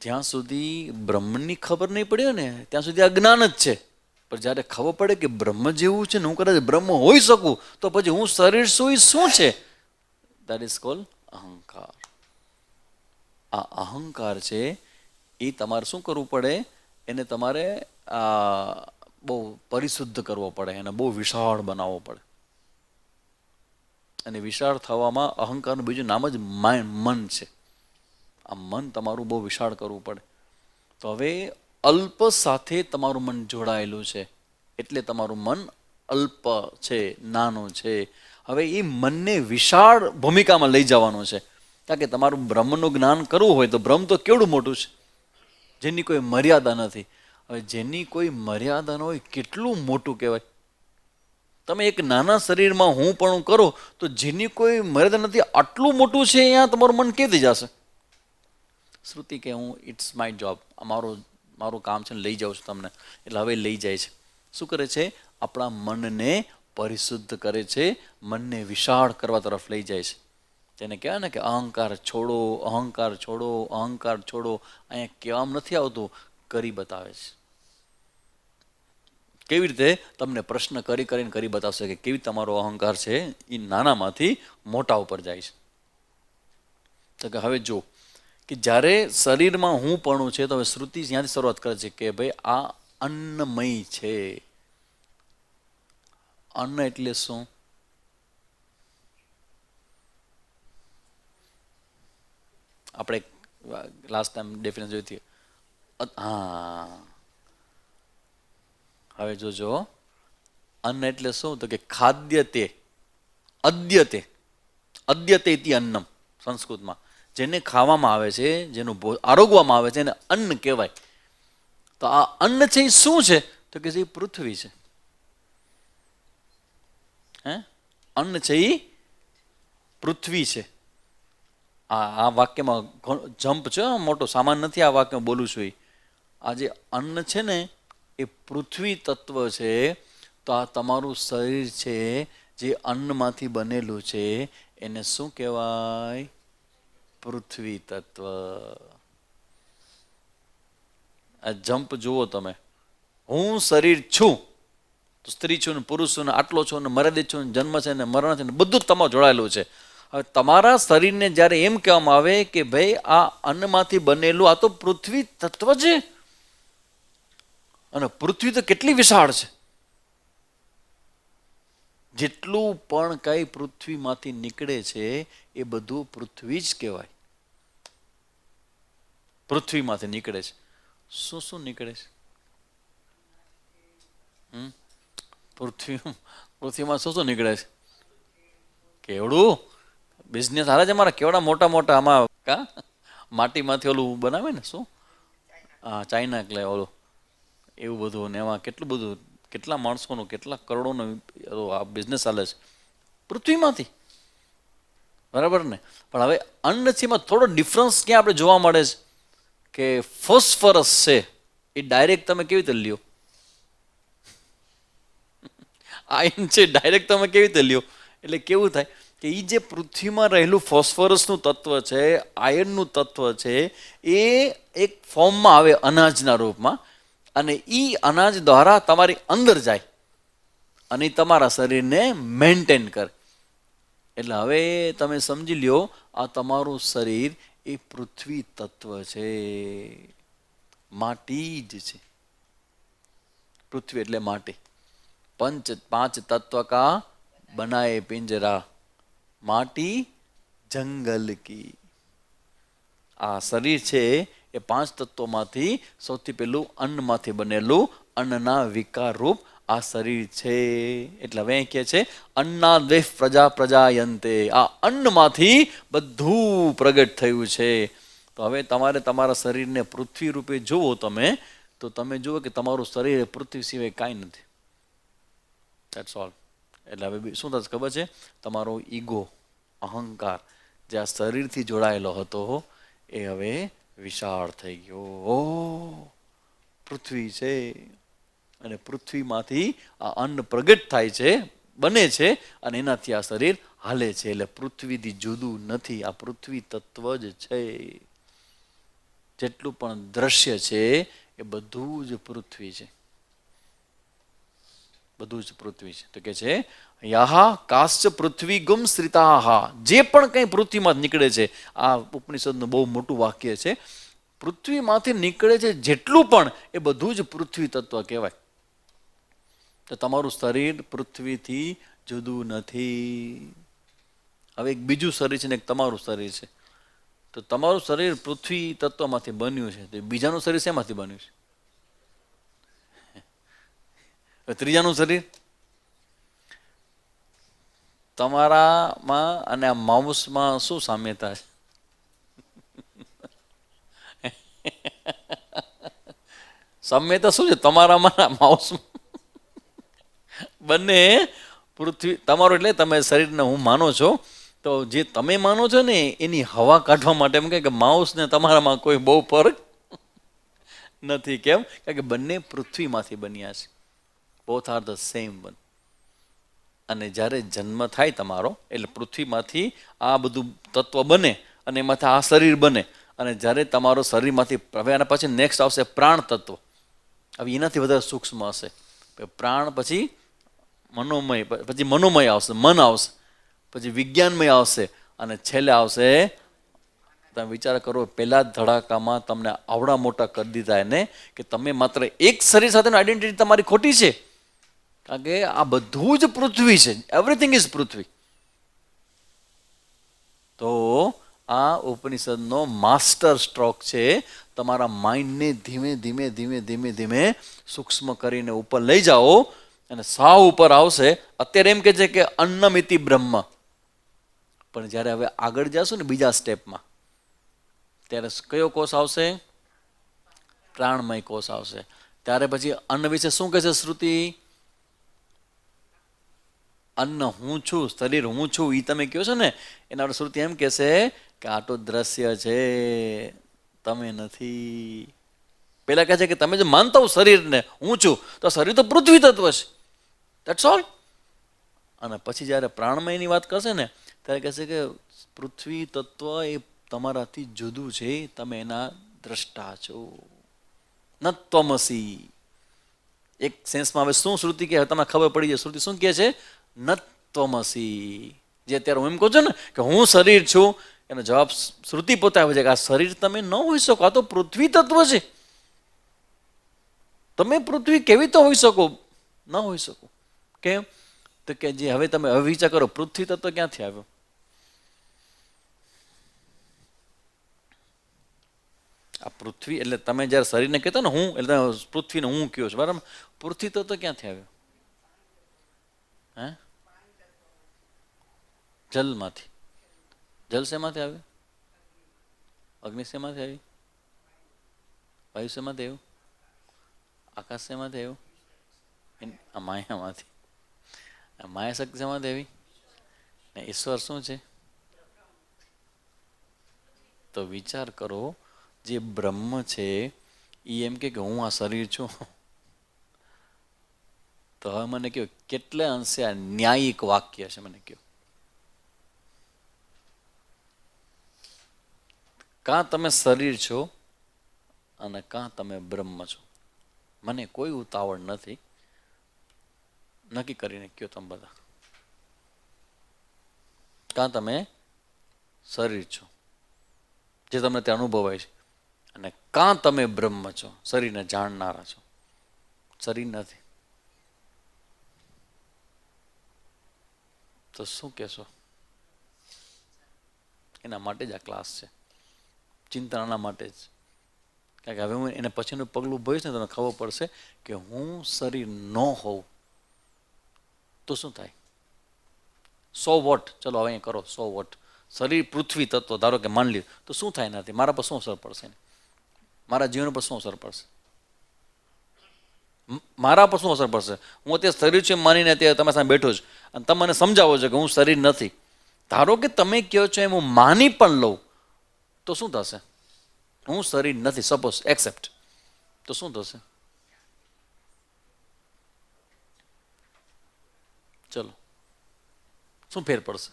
જ્યાં સુધી બ્રહ્મની ખબર નહીં પડે ને ત્યાં સુધી અજ્ઞાન જ છે. પણ જ્યારે ખબર પડે કે બ્રહ્મ જેવું છે ને હું કદાચ બ્રહ્મ હોઈ શકું તો પછી હું શરીર છું એ શું છે? દેટ ઇઝ કોલ્ડ અહંકાર. આ અહંકાર છે એ તમારે શું કરવું પડે? એને તમારે બહુ પરિશુદ્ધ કરવો પડે, એને બહુ વિશાળ બનાવવો પડે. અને વિશાળ થવામાં અહંકારનું બીજું નામ જ મન છે. આ મન તમારું બહુ વિશાળ કરવું પડે. તો હવે અલ્પ સાથે તમારું મન જોડાયેલું છે એટલે તમારું મન અલ્પ છે, નાનું છે. હવે એ મનને વિશાળ ભૂમિકામાં લઈ જવાનું છે. કારણ કે તમારું બ્રહ્મનું જ્ઞાન કરવું હોય તો બ્રહ્મ તો કેવડું મોટું છે, જેની કોઈ મર્યાદા નથી. હવે જેની કોઈ મર્યાદા ન હોય કેટલું મોટું કહેવાય. તમે એક નાના શરીરમાં હું પણ કરો તો જેની કોઈ મર્યાદા નથી આટલું મોટું છે, અહીંયા તમારું મન કેવી જશે? શ્રુતિ કે હું ઇટ્સ માય જોબ, મારું કામ છે ને લઈ જાઉં છું તમને. એટલે હવે લઈ જાય છે. શું કરે છે? આપણા મનને પરિશુદ્ધ કરે છે, મનને વિશાળ કરવા તરફ લઈ જાય છે. તેને કહેવાય ને કે અહંકાર છોડો, અહંકાર છોડો, અહંકાર છોડો. અહીંયા કહેવામાં નથી આવતું, કરી બતાવે છે. કેવી રીતે? તમને પ્રશ્ન કરીને બતાવશે કે કેવી તમારો અહંકાર છે એ નાનામાંથી મોટા ઉપર જાય છે. તો કે હવે જો કે જ્યારે શરીરમાં હું પણ છે તો હવે શ્રુતિ ત્યાંથી શરૂઆત કરે છે કે ભાઈ આ અન્નમય છે. અન્ન એટલે શું? આપણે લાસ્ટ ટાઈમ ડેફિનેશન જોઈ હતી. હા, હવે જોજો. અન્ન એટલે શું? તો કે ખાદ્યતે, અદ્યતે, અદ્યતે ઇતિ અન્નમ સંસ્કૃતમાં. જેને ખાવામાં આવે છે, જેનું આરોગવામાં આવે છે એને અન્ન કહેવાય. તો આ અન્ન છે એ શું છે? તો કે જે પૃથ્વી છે. અન્ન છે એ પૃથ્વી છે. આ વાક્યમાં જમ્પ છે, મોટો સામાન નથી આ વાક્યમાં બોલું છું. આ જે અન્ન છે ને એ પૃથ્વી તત્વ છે. તો આ તમારું શરીર છે જે અન્નમાંથી બનેલું છે એને શું કહેવાય? પૃથ્વી તત્વ. આ જમ્પ જુઓ તમે. હું શરીર છું તો સ્ત્રી છું ને પુરુષ છું ને આટલો છું ને મર્યાદિત છું ને જન્મ છે ને મરણ છે ને બધું જ તમારું જોડાયેલું છે. હવે તમારા શરીરને જ્યારે એમ કહેવામાં આવે કે ભાઈ આ અન્નમાંથી બનેલું આ તો પૃથ્વી તત્વ છે, અને પૃથ્વી તો કેટલી વિશાળ છે. જેટલું પણ કઈ પૃથ્વીમાંથી નીકળે છે એ બધું પૃથ્વી જ કહેવાય. પૃથ્વીમાંથી નીકળે છે. શું શું નીકળે છે? પૃથ્વીમાં શું શું નીકળે છે? કેવડું બિઝનેસ હાલે છે મારા, કેવડા મોટા મોટા આમાં માટીમાંથી ઓલું બનાવે ને, શું ચાઇના ક્લે ઓલું, એવું બધું ને એમાં કેટલું બધું, કેટલા માણસોનું, કેટલા કરોડોનો આ બિઝનેસ ચાલે છે પૃથ્વીમાંથી. બરાબર ને? પણ હવે અન્ન છે એમાં થોડો ડિફરન્સ ક્યાં આપણે જોવા મળે છે કે ફોસ્ફરસ છે એ ડાયરેક્ટ તમે કેવી રીતે લ્યો? આયન છે ડાયરેક્ટ તમે કેવી રીતે લ્યો? એટલે કેવું થાય કે એ જે પૃથ્વીમાં રહેલું ફોસ્ફરસનું તત્વ છે, આયનનું તત્વ છે, એ એક ફોર્મમાં આવે અનાજના રૂપમાં, અને એ અનાજ દ્વારા તમારી અંદર જાય અને તમારા શરીરને મેન્ટેન કરે. એટલે હવે તમે સમજી લ્યો આ તમારું શરીર એ પૃથ્વી તત્વ છે, માટી જ છે. પૃથ્વી એટલે માટી. પાંચ તત્વ કા બનાए पिंजरा, माटी जंगल की. આ શરીર છે એ 5 તત્વોમાંથી સૌથી પહેલું અન્નમાંથી બનેલું, અન્નના વિકાર રૂપ આ શરીર છે. એટલે હવે અહીં કહે છે અન્નાદેશ પ્રજા પ્રજાયંતે, આ અન્નમાંથી બધું પ્રગટ થયું છે. તો હવે તમારે તમારા શરીરને પૃથ્વી રૂપે જુઓ તમે, તો તમે જુઓ કે તમારું શરીર પૃથ્વી સિવાય કાંઈ નથી. That's all. એટલે હવે શું થશે ખબર છે? તમારો ઈગો, અહંકાર જે આ શરીરથી જોડાયેલો હતો એ હવે વિશાળ થઈ ગયો. ઓ પૃથ્વી છે, અને પૃથ્વીમાંથી આ અન્ન પ્રગટ થાય છે, બને છે, અને એનાથી આ શરીર હાલે છે. એટલે પૃથ્વીથી જુદું નથી, આ પૃથ્વી તત્વ જ છે. જેટલું પણ દ્રશ્ય છે એ બધું જ પૃથ્વી છે, બધું જ પૃથ્વી છે. તો કે છે યાહા કાશ્ચ પૃથ્વી ગુમ શ્રિતાહા, જે પણ કંઈ પૃથ્વીમાં નીકળે છે, આ ઉપનિષદનું બહુ મોટું વાક્ય છે, પૃથ્વીમાંથી નીકળે છે જેટલું પણ એ બધું જ પૃથ્વી તત્વ કહેવાય. તો તમારું શરીર પૃથ્વીથી જુદું નથી. હવે એક બીજું શરીર છે ને એક તમારું શરીર છે. તો તમારું શરીર પૃથ્વી તત્વમાંથી બન્યું છે, તો બીજાનું શરીર શેમાંથી બન્યું છે? ત્રીજાનું શરીર તમારામાં અને આ માઉસમાં શું સામ્યતા છે? સામ્યતા શું છે તમારામાં માઉસમાં? બંને પૃથ્વી તમારું, એટલે તમે શરીરને હું માનો છો, તો જે તમે માનો છો ને એની હવા કાઢવા માટે એમ કે માઉસ ને તમારામાં કોઈ બહુ ફરક નથી. કેમ? કારણ કે બંને પૃથ્વીમાંથી બન્યા છે. Both are the same one. અને જ્યારે જન્મ થાય તમારો, એટલે પૃથ્વીમાંથી આ બધું તત્વ બને, અને એમાંથી આ શરીર બને, અને જ્યારે તમારો શરીરમાંથી હવે આના પછી નેક્સ્ટ આવશે પ્રાણ તત્વ. હવે એનાથી વધારે સૂક્ષ્મ હશે. પ્રાણ પછી મનોમય, પછી મનોમય આવશે, મન આવશે, પછી વિજ્ઞાનમય આવશે, અને છેલ્લે આવશે, તમે વિચાર કરો, પહેલા જ ધડાકામાં તમને આવડા મોટા કરી દીધા એને કે તમે માત્ર એક શરીર સાથેની આઈડેન્ટિટી તમારી ખોટી છે. કારણ કે આ બધું જ પૃથ્વી છે, એવરીથિંગ ઇઝ પૃથ્વી. તો આ ઉપનિષદનો માસ્ટર સ્ટ્રોક છે. તમારા માઇન્ડને ધીમે ધીમે ધીમે ધીમે ધીમે સૂક્ષ્મ કરીને ઉપર લઈ જાઓ, અને સાવ ઉપર આવશે. અત્યારે એમ કે છે કે અન્નમિતિ બ્રહ્મ, પણ જ્યારે હવે આગળ જશો ને બીજા સ્ટેપમાં, ત્યારે કયો કોષ આવશે? પ્રાણમય કોષ આવશે. ત્યારે પછી અન્ન વિશે શું કહે છે શ્રુતિ? અન્ન હું છું, શરીર હું છું, એ તમે કહો છો ને, એના વડે શ્રુતિ એમ કહેશે કે આ તો દ્રશ્ય છે, તમે નથી. પેલા કહે છે કે તમે જે માનતા હો શરીરને હું છું, તો શરીર તો પૃથ્વી તત્વ છે. That's all. અને પછી જ્યારે પ્રાણમયની વાત કરશે ને, ત્યારે કહેશે કે પૃથ્વી તત્વ એ તમારાથી જુદું છે, તમે એના દ્રષ્ટા છો. ન ત્વમસી. એક સેન્સમાં હવે શું શ્રુતિ કહે તમને ખબર પડી જાય. શ્રુતિ શું કહે છે? ન ત્વમસી. જે અત્યારે હું એમ કહું છું ને કે હું શરીર છું, એનો જવાબ શ્રુતિ પોતે આવે છે કે આ શરીર તમે ન હોઈ શકો, આ તો પૃથ્વી તત્વ છે. તમે પૃથ્વી કેવી રીતે હોઈ શકો? ન હોઈ શકો. કેમ? તો કે જે હવે તમે હવે વિચાર કરો, પૃથ્વી તત્વ ક્યાંથી આવ્યો? આ પૃથ્વી એટલે તમે જ્યારે શરીરને કહેતા ને હું, એટલે પૃથ્વીને હું કહો છો, બરાબર? પૃથ્વી તત્વ ક્યાંથી આવ્યો? હે? જલમાંથી. જલ શેમાંથી આવ્યું? અગ્નિ શેમાંથી આવી? વાયુ શેમાંથી આવ્યું? આકાશ શેમાંથી આવ્યું? આ માયામાંથી. આ માયા શક્તિ શેમાંથી આવી? ને ઈશ્વર શું છે? તો વિચાર કરો, જે બ્રહ્મ છે એ એમ કે હું આ શરીર છું. તો હવે મને કહો, કેટલા અંશે આ ન્યાયિક વાક્ય છે? મને કહો. કાં તમે શરીર છો, અને કાં તમે બ્રહ્મ છો. મને કોઈ ઉતાવળ નથી, નક્કી કરીને કહો તમે બધા. કાં તમે શરીર છો, જે તમને ત્યાં અનુભવાય છે, અને કાં તમે બ્રહ્મ છો, શરીરને જાણનારા છો. શરીર નથી તો શું કહેશો? એના માટે જ આ ક્લાસ છે. ચિંતા આના માટે જ. કારણ કે હવે હું એને પછીનું પગલું ભરીશ ને તમને ખબર પડશે કે હું શરીર ન હોઉં તો શું થાય. સો વોટ, ચલો હવે અહીંયા કરો, સો વોટ. શરીર પૃથ્વી તત્વ ધારો કે માની લ્યો તો શું થાય એનાથી? મારા પર શું અસર પડશે? મારા જીવન પર શું અસર પડશે? મારા પર શું અસર પડશે? હું અત્યારે શરીર છે માનીને અત્યારે તમારી સામે બેઠો છું અને તમે મને સમજાવો છો કે હું શરીર નથી. ધારો કે તમે કહો છો એમ હું માની પણ લઉં તો શું થશે? હું શરીર નથી, સપોઝ એક્સેપ્ટ, તો શું થશે? ચલો, શું ફેર પડશે?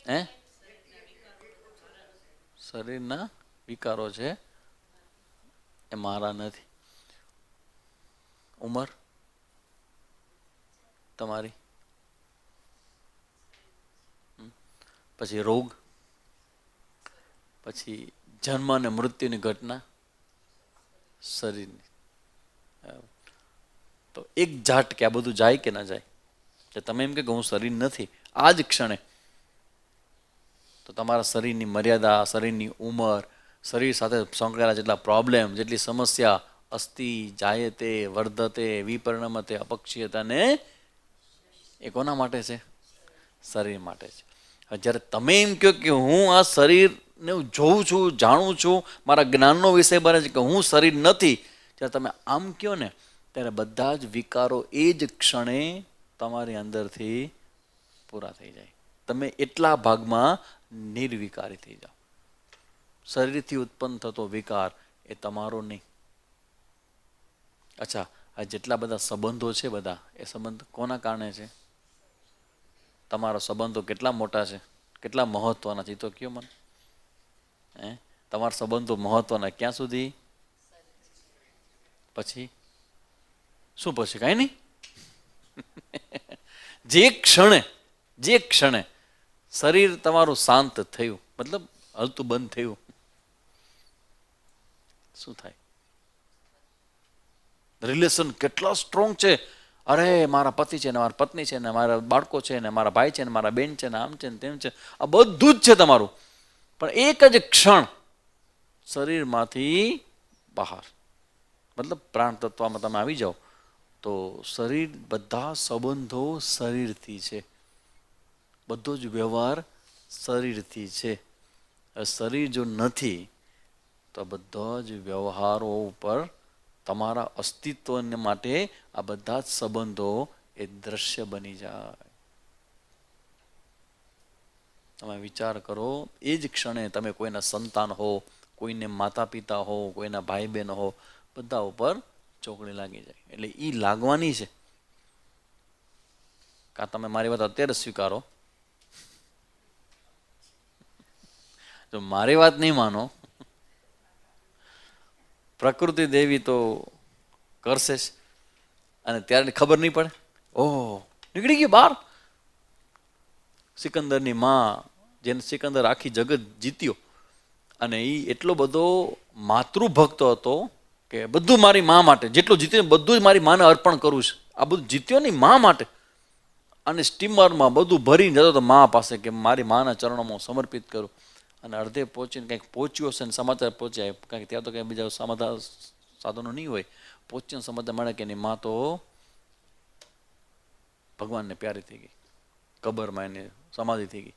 હે? શરીરના વિકારો છે એ મારા નથી. ઉંમર તમારી, પછી રોગ, પછી જન્મ અને મૃત્યુની ઘટના શરીરની. તો એક ઝાટકે આ બધું જાય કે ના જાય? કે તમે એમ કે હું શરીર નથી આ જ ક્ષણે, તો તમારા શરીરની મર્યાદા, શરીરની ઉંમર, શરીર સાથે સંકળાયેલા જેટલા પ્રોબ્લેમ, જેટલી સમસ્યા, અસ્થિ જાયતે વર્ધતે વિપરિણમતે અપક્ષીયતાને એ કોના માટે છે? શરીર માટે છે. જ્યારે તમે એમ કહો કે હું આ શરીરને હું જોઉં છું, જાણું છું, મારા જ્ઞાનનો વિષય બને છે કે હું શરીર નથી, જ્યારે તમે આમ કહો ને ત્યારે બધા જ વિકારો એ જ ક્ષણે તમારી અંદરથી પૂરા થઈ જાય. તમે એટલા ભાગમાં નિર્વિકારી થઈ જાઓ. શરીરથી ઉત્પન્ન થતો વિકાર એ તમારો નહીં. અચ્છા, આ જેટલા બધા સંબંધો છે બધા એ સંબંધ કોના કારણે છે? તમારા સંબંધો કેટલા મોટા છે, કેટલા મહત્વના છે તો કયો મને. તમારા સંબંધો મહત્વના ક્યાં સુધી? પછી શું? પછી કાંઈ નહીં. જે ક્ષણે શરીર તમારું શાંત થયું, મતલબ હલતું બંધ થયું, શું થાય? રિલેશન કેટલા સ્ટ્રોંગ છે. અરે મારા પતિ છે ને મારા પત્ની છે ને મારા બાળકો છે ને મારા ભાઈ છે ને મારા બેન છે ને આમ છે ને તેમ છે, આ બધું જ છે તમારું. પણ એક જ ક્ષણ શરીરમાંથી બહાર, મતલબ પ્રાણ તત્વમાં તમે આવી જાઓ તો શરીર, બધા સંબંધો શરીરથી છે, બધો જ વ્યવહાર શરીરથી છે. શરીર જો નથી તો બધા જ વ્યવહારો ઉપર તમારા અસ્તિત્વને માટે આ બધા જ સંબંધો એ દ્રશ્ય બની જાય. તમે વિચાર કરો, એ જ ક્ષણે તમે કોઈના સંતાન હો, કોઈને માતા પિતા હો, કોઈના ભાઈ બહેન હો, બધા ઉપર ચોકડી લાગી જાય. એટલે એ લાગવાની છે. કાં તમે મારી વાત અત્યારે સ્વીકારો, જો મારી વાત નહીં માનો, પ્રકૃતિ દેવી તો કરશે જ. અને ત્યારે ખબર નહીં પડે, ઓહ નીકળી ગયું બહાર. સિકંદરની માં, જેને સિકંદર આખી જગત જીત્યો, અને એ એટલો બધો માતૃભક્ત હતો કે બધું મારી મા માટે, જેટલું જીત્યું બધું જ મારી માને અર્પણ કરું છું. આ બધું જીત્યો નહીં મા માટે. અને સ્ટીમરમાં બધું ભરીને જતો હતો મા પાસે કે મારી માના ચરણોમાં સમર્પિત કરું. અને અડધે પહોંચીને કંઈક પહોંચ્યો હશે ને સમાચાર પહોંચ્યા, કારણ કે ત્યાં તો કંઈ બીજા સમાધાન સાધનો નહીં હોય. પહોંચીને સમાચાર મળે કે એની મા તો ભગવાનને પ્યારી થઈ ગઈ, કબરમાં એને સમાધિ થઈ ગઈ.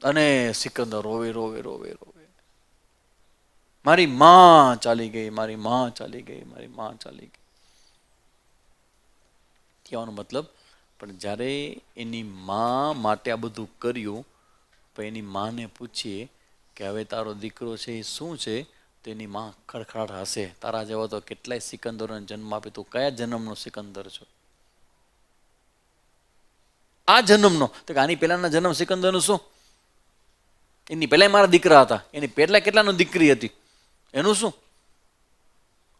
અને સિકંદર રોવે રોવે રોવે રોવે, મારી માં ચાલી ગઈ, મારી માં ચાલી ગઈ, મારી માં ચાલી ગઈ. કહેવાનો મતલબ, પણ જ્યારે એની માં માટે આ બધું કર્યું, પણ એની માને પૂછીએ કે હવે તારો દીકરો છે એ શું છે, તો એની માં ખડખડાટ હશે. તારા જેવા તો કેટલાય સિકંદરોને જન્મ આપે, તું કયા જન્મનો સિકંદર છો? આ જન્મનો. તો કે આની પહેલાના જન્મ સિકંદરનું શું? એની પહેલા મારા દીકરા હતા, એની પહેલા કેટલાનો દીકરી હતી, એનું શું?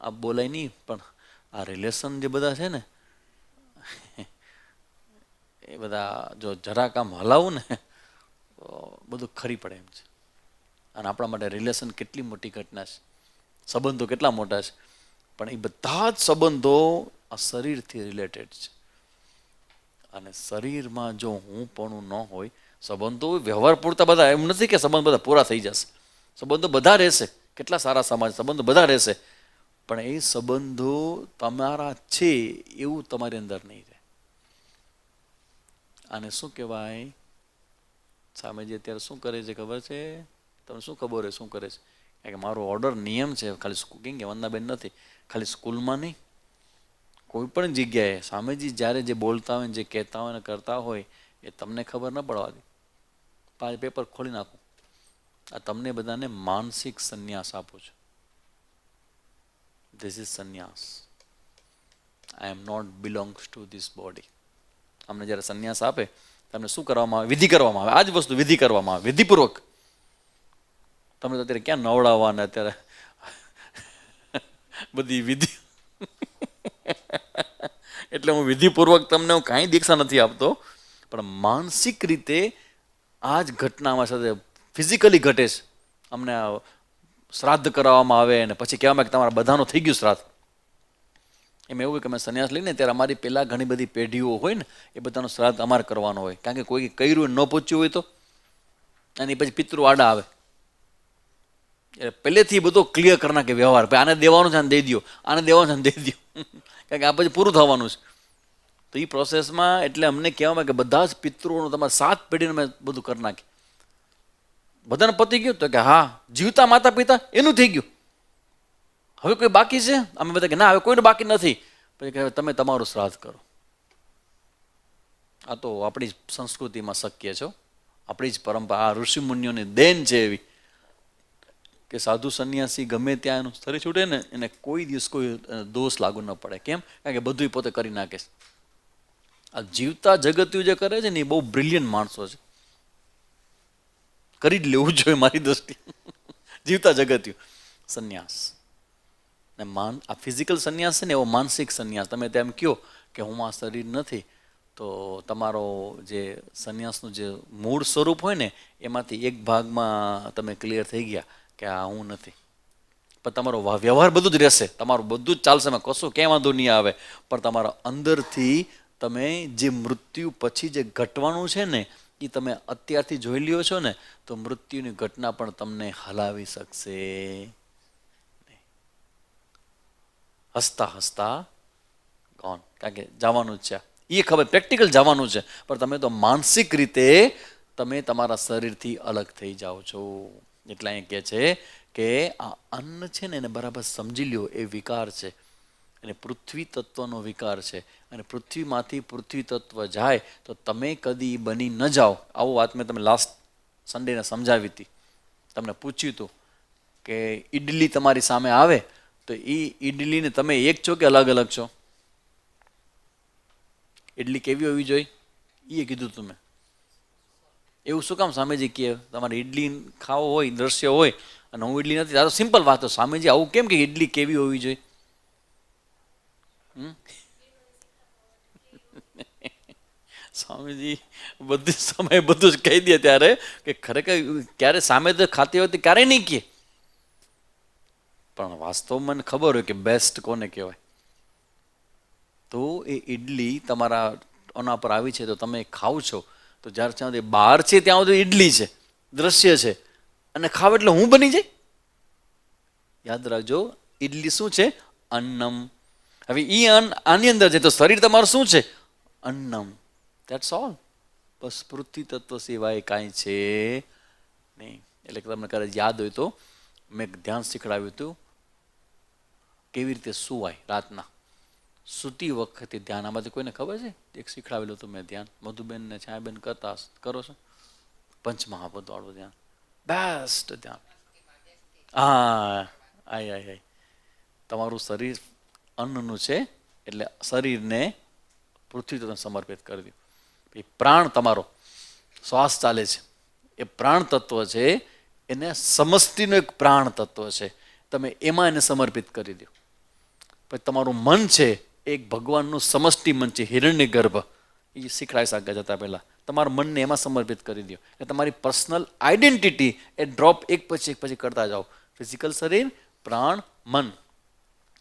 આ બોલાય નહીં. પણ આ રિલેશન જે બધા છે ને એ બધા જો જરાક આમ હલાવું ને તો બધું ખરી પડે એમ છે. અને આપણા માટે રિલેશન કેટલી મોટી ઘટના છે, સંબંધો કેટલા મોટા છે. પણ એ બધા જ સંબંધો આ શરીરથી રિલેટેડ છે. અને શરીરમાં જો હું પણ ન હોય સંબંધો વ્યવહાર પૂરતા બધા, એમ નથી કે સંબંધ બધા પૂરા થઈ જશે. સંબંધો બધા રહેશે, કેટલા સારા સમાજ સંબંધો બધા રહેશે, પણ એ સંબંધો તમારા છે એવું તમારી અંદર નહીં રહે. આને શું કહેવાય? સામેજી અત્યારે શું કરે છે ખબર છે તમને? શું ખબર હોય શું કરે છે? કારણ કે મારો ઓર્ડર નિયમ છે, ખાલી કેમ કે વંદનાબેન નથી, ખાલી સ્કૂલમાં નહીં, કોઈ પણ જગ્યાએ સામેજી જ્યારે જે બોલતા હોય જે કહેતા હોય ને કરતા હોય એ તમને ખબર ન પડવા દે. 5 પેપર ખોલી નાખું. આ તમને બધાને માનસિક સંન્યાસ આપું છું. This is sannyas. I am not belongs to this body. અમને જ્યારે સંન્યાસ આપે તમને શું કરવામાં આવે? વિધિ કરવામાં આવે. આ જ વસ્તુ વિધિ કરવામાં આવે, વિધિપૂર્વક. તમને તો અત્યારે ક્યાં નવડાવવા ને અત્યારે બધી વિધિ એટલે હું વિધિપૂર્વક તમને હું કાંઈ દીક્ષા નથી આપતો, પણ માનસિક રીતે આ જ ઘટનામાં સાથે ફિઝિકલી ઘટે છે. અમને શ્રાદ્ધ કરાવવામાં આવે અને પછી કહેવામાં કે તમારા બધાનું થઈ ગયું શ્રાદ્ધ. એમ એવું કે અમે સંન્યાસ લઈને ત્યારે અમારી પહેલાં ઘણી બધી પેઢીઓ હોય ને એ બધાનું શ્રાદ્ધ અમારે કરવાનું હોય, કારણ કે કોઈ કર્યું ન પૂછ્યું હોય તો, અને પછી પિતૃ આડા આવે. એટલે પહેલેથી બધો ક્લિયર કરી નાખે વ્યવહાર, ભાઈ આને દેવાનું છે આને દઈ દો, આને દેવાનું છે આને દઈ દો, કારણ કે આ પછી પૂરું થવાનું છે. તો એ પ્રોસેસમાં એટલે અમને કહેવામાં કે બધા જ પિતૃઓનું તમારે 7 પેઢીને મેં બધું કરી નાખી. બધાને પતી ગયું? તો કે હા, જીવતા માતા પિતા એનું થઈ ગયું, હવે કોઈ બાકી છે? અમે બધા કે ના, હવે કોઈને બાકી નથી. પછી કહે તમે તમારું શ્રાદ્ધ કરો. આ તો આપણી જ સંસ્કૃતિમાં શક્ય છે, આપણી જ પરંપરા, આ ઋષિ મુનિઓની દેન છે એવી કે સાધુ સંન્યાસી ગમે ત્યાં એનું શરીર છૂટે ને એને કોઈ દિવસ કોઈ દોષ લાગુ ન પડે. કેમ? કારણ કે બધું પોતે કરી નાખે છે. આ જીવતા જગત્યું જે કરે છે ને એ બહુ બ્રિલિયન્ટ માણસો છે, કરી જ લેવું જોઈએ મારી દ્રષ્ટિએ. જીવતા જગત્યું સંન્યાસ ને આ ફિઝિકલ સંન્યાસ છે ને એવો માનસિક સંન્યાસ. તમે તેમ કહો કે હું આ શરીર નથી, તો તમારો જે સંન્યાસનું જે મૂળ સ્વરૂપ હોય ને એમાંથી એક ભાગમાં તમે ક્લિયર થઈ ગયા કે આ હું નથી. પણ તમારો વ્યવહાર બધું જ રહેશે, તમારું બધું જ ચાલશે, એમાં કશું ક્યાંય વાંધો નહીં આવે, પણ તમારા અંદરથી તમે જે મૃત્યુ પછી જે ઘટવાનું છે ને એ તમે અત્યારથી જોઈ લ્યો છો ને, તો મૃત્યુની ઘટના પણ તમને હલાવી શકશે. હસતા હસતા કોણ? કારણ કે જવાનું જ છે, એ ખબર પ્રેક્ટિકલ જવાનું છે, પણ તમે તો માનસિક રીતે તમે તમારા શરીરથી અલગ થઈ જાઓ છો. એટલે અહીં કહે છે કે આ અન્ન છે ને એને બરાબર સમજી લ્યો, એ વિકાર છે, અને પૃથ્વી તત્વનો વિકાર છે, અને પૃથ્વીમાંથી પૃથ્વી તત્વ જાય તો તમે કદી બની ન જાઓ. આવું વાત મેં તમે લાસ્ટ સન્ડેને સમજાવી હતી. તમને પૂછ્યું હતું કે ઈડલી તમારી સામે આવે તો એ ઈડલીને તમે એક છો કે અલગ અલગ છો? ઈડલી કેવી હોવી જોઈએ એ કીધું તમે. એવું શું કામ સામેજી કહે તમારે ઈડલી ખાવો હોય, દ્રશ્ય હોય, અને હું ઈડલી નથી? આ તો સિમ્પલ વાત. તો સામેજી આવું કેમ કે ઈડલી કેવી હોવી જોઈએ? સ્વામીજી બધું સમય બધું જ કહી દે ત્યારે કે ખરેખર ક્યારે સામે તો ખાતી હોય તો ક્યારેય નહીં કહે, પણ વાસ્તવમાં મને ખબર હોય કે બેસ્ટ કોને કહેવાય. તો એ ઈડલી તમારા ઓના પર આવી છે તો તમે ખાવ છો, તો જ્યારે ત્યાં સુધી બહાર છે ત્યાં સુધી ઈડલી છે, દ્રશ્ય છે, અને ખાવ એટલે હું બની જાય. યાદ રાખજો, ઈડલી શું છે? અન્નમ. હવે એ અન્ન આની અંદર છે તો શરીર તમારું શું છે? અન્નમ. That's all. બસ પૃથ્વી તત્વ સિવાય કાંઈ છે નહીં. એટલે તમને કદાચ યાદ હોય તો મેં ધ્યાન શીખડાવ્યું હતું કેવી રીતે સુવાય રાતના. સૂતી વખતે ધ્યાન, આમાંથી કોઈને ખબર છે? એક શીખડાવેલું હતું મેં ધ્યાન, મધુબેન ને છાયાબેન કરતા કરો છો, પંચમહાભૂત વાળું ધ્યાન, બેસ્ટ ધ્યાન. હા, આય આય આય. તમારું શરીર અન્નનું છે એટલે શરીરને પૃથ્વી તત્વને સમર્પિત કરી દો. એ પ્રાણ તમારો શ્વાસ ચાલે છે એ પ્રાણ તત્વ છે, એને સમષ્ટિનું એક પ્રાણ તત્વ છે, તમે એમાં એને સમર્પિત કરી દો. પછી તમારું મન છે એક ભગવાનનું સમષ્ટિ મન છે, હિરણ્ય ગર્ભ. એ શીખડાઈ શકે જતા પહેલાં તમારા મનને એમાં સમર્પિત કરી દો. એટલે તમારી પર્સનલ આઈડેન્ટિટી એ ડ્રોપ એક પછી કરતા જાઓ. ફિઝિકલ શરીર, પ્રાણ, મન,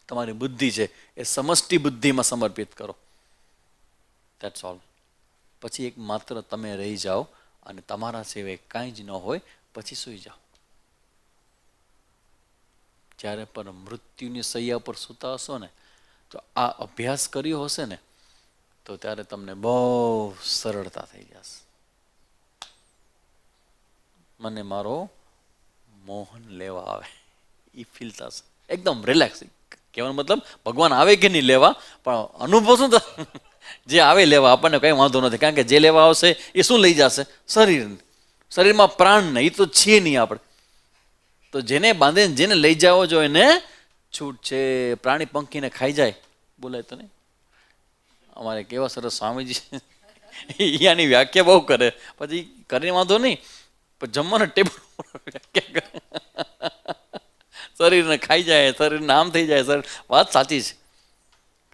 તમારી બુદ્ધિ છે એ સમષ્ટિ બુદ્ધિમાં સમર્પિત કરો. That's all. પછી એક માત્ર તમે રહી જાઓ અને તમારા સિવાય કાંઈ જ ન હોય, પછી સૂઈ જાઓ. જ્યારે પણ મૃત્યુની સૈયા પર સૂતા હશો ને, તો આ અભ્યાસ કર્યો હશે ને, તો ત્યારે તમને બહુ સરળતા થઈ જશે. મને મારો મોહન લેવા આવે એ ફીલ થશે, એકદમ રિલેક્સ. કહેવાનો મતલબ ભગવાન આવે કે નહીં લેવા, પણ અનુભવ શું થશે? જે આવે લેવા આપણને કંઈ વાંધો નથી, કારણ કે જે લેવા આવશે એ શું લઈ જશે? શરીર. શરીરમાં પ્રાણ ને એ તો છીએ નહીં આપણે. તો જેને બાંધે જેને લઈ જાઓ જો એને છૂટ છે. પ્રાણી પંખીને ખાઈ જાય, બોલાય તો નહીં. અમારે કેવા સરસ સ્વામીજી આની વ્યાખ્યા બહુ કરે, પછી કરીને વાંધો નહીં, પણ જમવાના ટેબલ વ્યાખ્યા કરે. શરીરને ખાઈ જાય, શરીરને આમ થઈ જાય. શરીર વાત સાચી છે.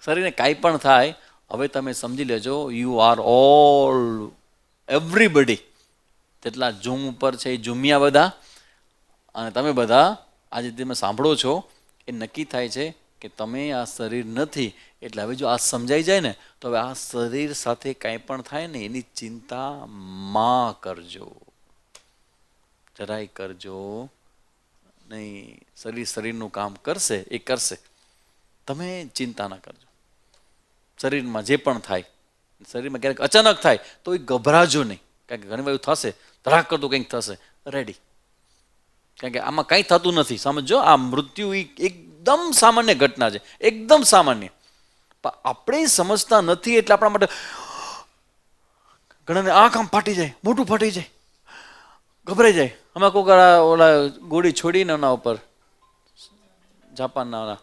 શરીરને કાંઈ પણ થાય, હવે તમે સમજી લેજો, યુ આર ઓલ એવરીબડી. જેટલા ઝૂમ ઉપર છે એ ઝૂમિયા બધા, અને તમે બધા આજે તમે સાંભળો છો એ નક્કી થાય છે કે તમે આ શરીર નથી. એટલે હવે જો આ સમજાઈ જાય ને, તો હવે આ શરીર સાથે કાંઈ પણ થાય ને એની ચિંતા માં કરજો, જરાય કરજો નહીં. શરીર શરીરનું કામ કરશે એ કરશે, તમે ચિંતા ના કરજો. શરીરમાં જે પણ થાય, શરીરમાં ક્યારેક અચાનક થાય તો એ ગભરાજો નહીં, કારણ કે ઘણી વાર એવું થશે, ધરાક કરતું કંઈક થશે, રેડી. કારણ કે આમાં કંઈ થતું નથી. સમજો, આ મૃત્યુ એકદમ સામાન્ય ઘટના છે, એકદમ સામાન્ય. પણ આપણે સમજતા નથી, એટલે આપણા માટે ઘણાને આંખ આમ ફાટી જાય, મોટું ફાટી જાય, ગભરાઈ જાય. અમે કોઈક ઓલા ગોળી છોડીને એના ઉપર, જાપાનના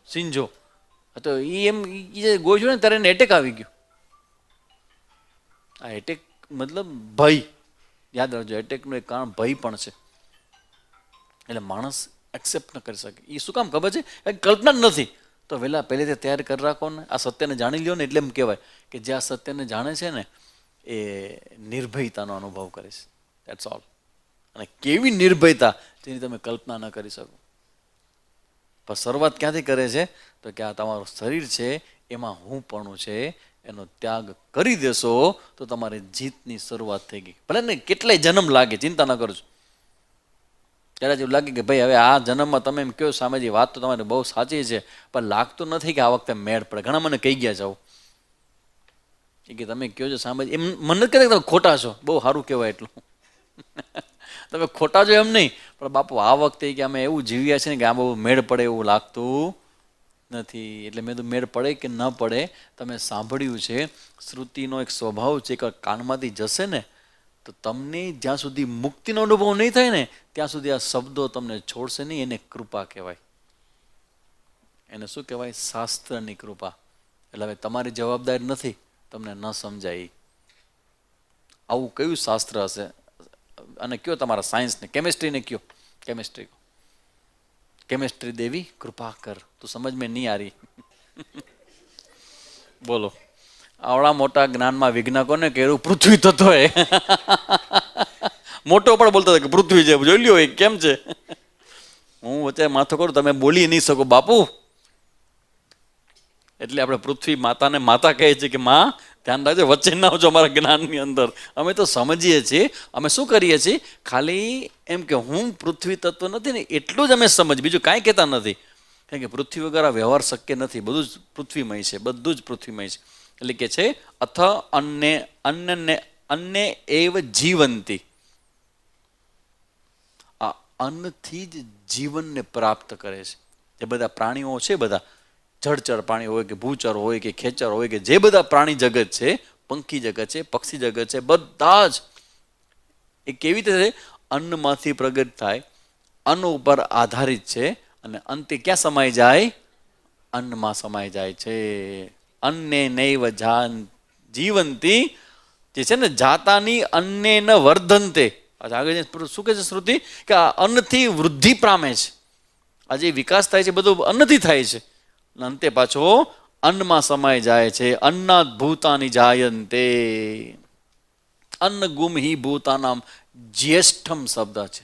સિંજો, તો એ એમ ગોળી છોડે ને ત્યારે એને એટેક આવી ગયો. આ એટેક મતલબ ભય, યાદ રાખજો, એટેકનું એક કારણ ભય પણ છે. એટલે માણસ એક્સેપ્ટ ન કરી શકે. એ શું કામ ખબર છે? કલ્પના જ નથી. તો પહેલેથી તૈયાર કરી રાખો ને, આ સત્યને જાણી લ્યો ને. એટલે એમ કહેવાય કે જે આ સત્યને જાણે છે ને એ નિર્ભયતાનો અનુભવ કરે છે. That's all. અને કેવી નિર્ભયતા જેની તમે કલ્પના ન કરી શકો. પણ શરૂઆત ક્યાંથી કરે છે? તો કે આ તમારું શરીર છે, એમાં હું પણ છે, એનો ત્યાગ કરી દેશો તો તમારી જીતની શરૂઆત થઈ ગઈ. ભલે ને કેટલાય જન્મ લાગે, ચિંતા ન કરજો. ત્યારે એવું લાગે કે ભાઈ હવે આ જન્મમાં તમે એમ કહો સામેથી વાત તો તમારી બહુ સાચી છે, પણ લાગતું નથી કે આ વખતે મેળ પડે. ઘણા મને કહી ગયા જાઓ કે તમે કહો છો સામે, એમ મને નથી કહેતા તમે ખોટા છો, બહુ સારું કહેવાય એટલું. તમે ખોટા છો એમ નહીં, પણ બાપુ આ વખતે કે અમે એવું જીવ્યા છે ને કે આ બહુ મેળ પડે એવું લાગતું નથી. એટલે મેં તો મેળ પડે કે ન પડે, તમે સાંભળ્યું છે, શ્રુતિનો એક સ્વભાવ છે કે કાનમાંથી જશે ને તો તમને જ્યાં સુધી મુક્તિનો અનુભવ નહીં થાય ને ત્યાં સુધી આ શબ્દો તમને છોડશે નહીં. એને કૃપા કહેવાય. એને શું કહેવાય? શાસ્ત્રની કૃપા. એટલે હવે તમારી જવાબદારી નથી તમને ન સમજાય. આવું કયું શાસ્ત્ર હશે? અને કયો તમારા સાયન્સને, કેમિસ્ટ્રીને કયો, કેમિસ્ટ્રી દેવી કૃપા કર, તું સમજ મેં નહીં આ રહી. બોલો, આવડા મોટા જ્ઞાનમાં વિઘ્ન કોને કર્યું? પૃથ્વી તત્વ એ મોટો પણ બોલતો હતો કે પૃથ્વી છે, જોઈ લ્યો કેમ છે. હું વચ્ચે માથો કરું, તમે બોલી નહીં શકો બાપુ. એટલે આપણે પૃથ્વી માતાને માતા કહે છે કે માં ધ્યાન રાખજો, વચ્ચે ના આવજો અમારા જ્ઞાનની અંદર. અમે તો સમજીએ છીએ, અમે શું કરીએ છીએ, ખાલી એમ કે હું પૃથ્વી તત્વ નથી ને એટલું જ અમે સમજ, બીજું કાંઈ કહેતા નથી. કારણ કે પૃથ્વી વગર આ વ્યવહાર શક્ય નથી. બધું જ પૃથ્વીમય છે, બધું જ પૃથ્વીમય છે. એટલે કે છે અથ અન્ને એવ જીવંતી. આ અન્નથી જ જીવનને પ્રાપ્ત કરે છે. જે બધા પ્રાણીઓ છે, બધા જળચર પ્રાણી હોય કે ભૂચર હોય કે ખેચર હોય કે જે બધા પ્રાણી જગત છે, પંખી જગત છે, પક્ષી જગત છે, બધા જ એ કેવી રીતે અન્નમાંથી પ્રગટ થાય, અન્ન ઉપર આધારિત છે. અને અંતે ક્યાં સમાઈ જાય? અન્નમાં સમાઈ જાય છે. અન્ને નૈવ જીવંતી, જે છે ને જાતાની અન્ને ન વર્ધનતે. આગળ શું કહે છે શ્રુતિ? કે આ અન્નથી વૃદ્ધિ પામે છે. આજે વિકાસ થાય છે બધું અન્નથી થાય છે. અંતે પાછો અન્નમાં સમાઈ જાય છે. અન્નાદ ભૂતાની જાયંતે. અન્ન ગુમ હિ ભૂતાનામ જ્યેષ્ઠમ શબ્દ છે.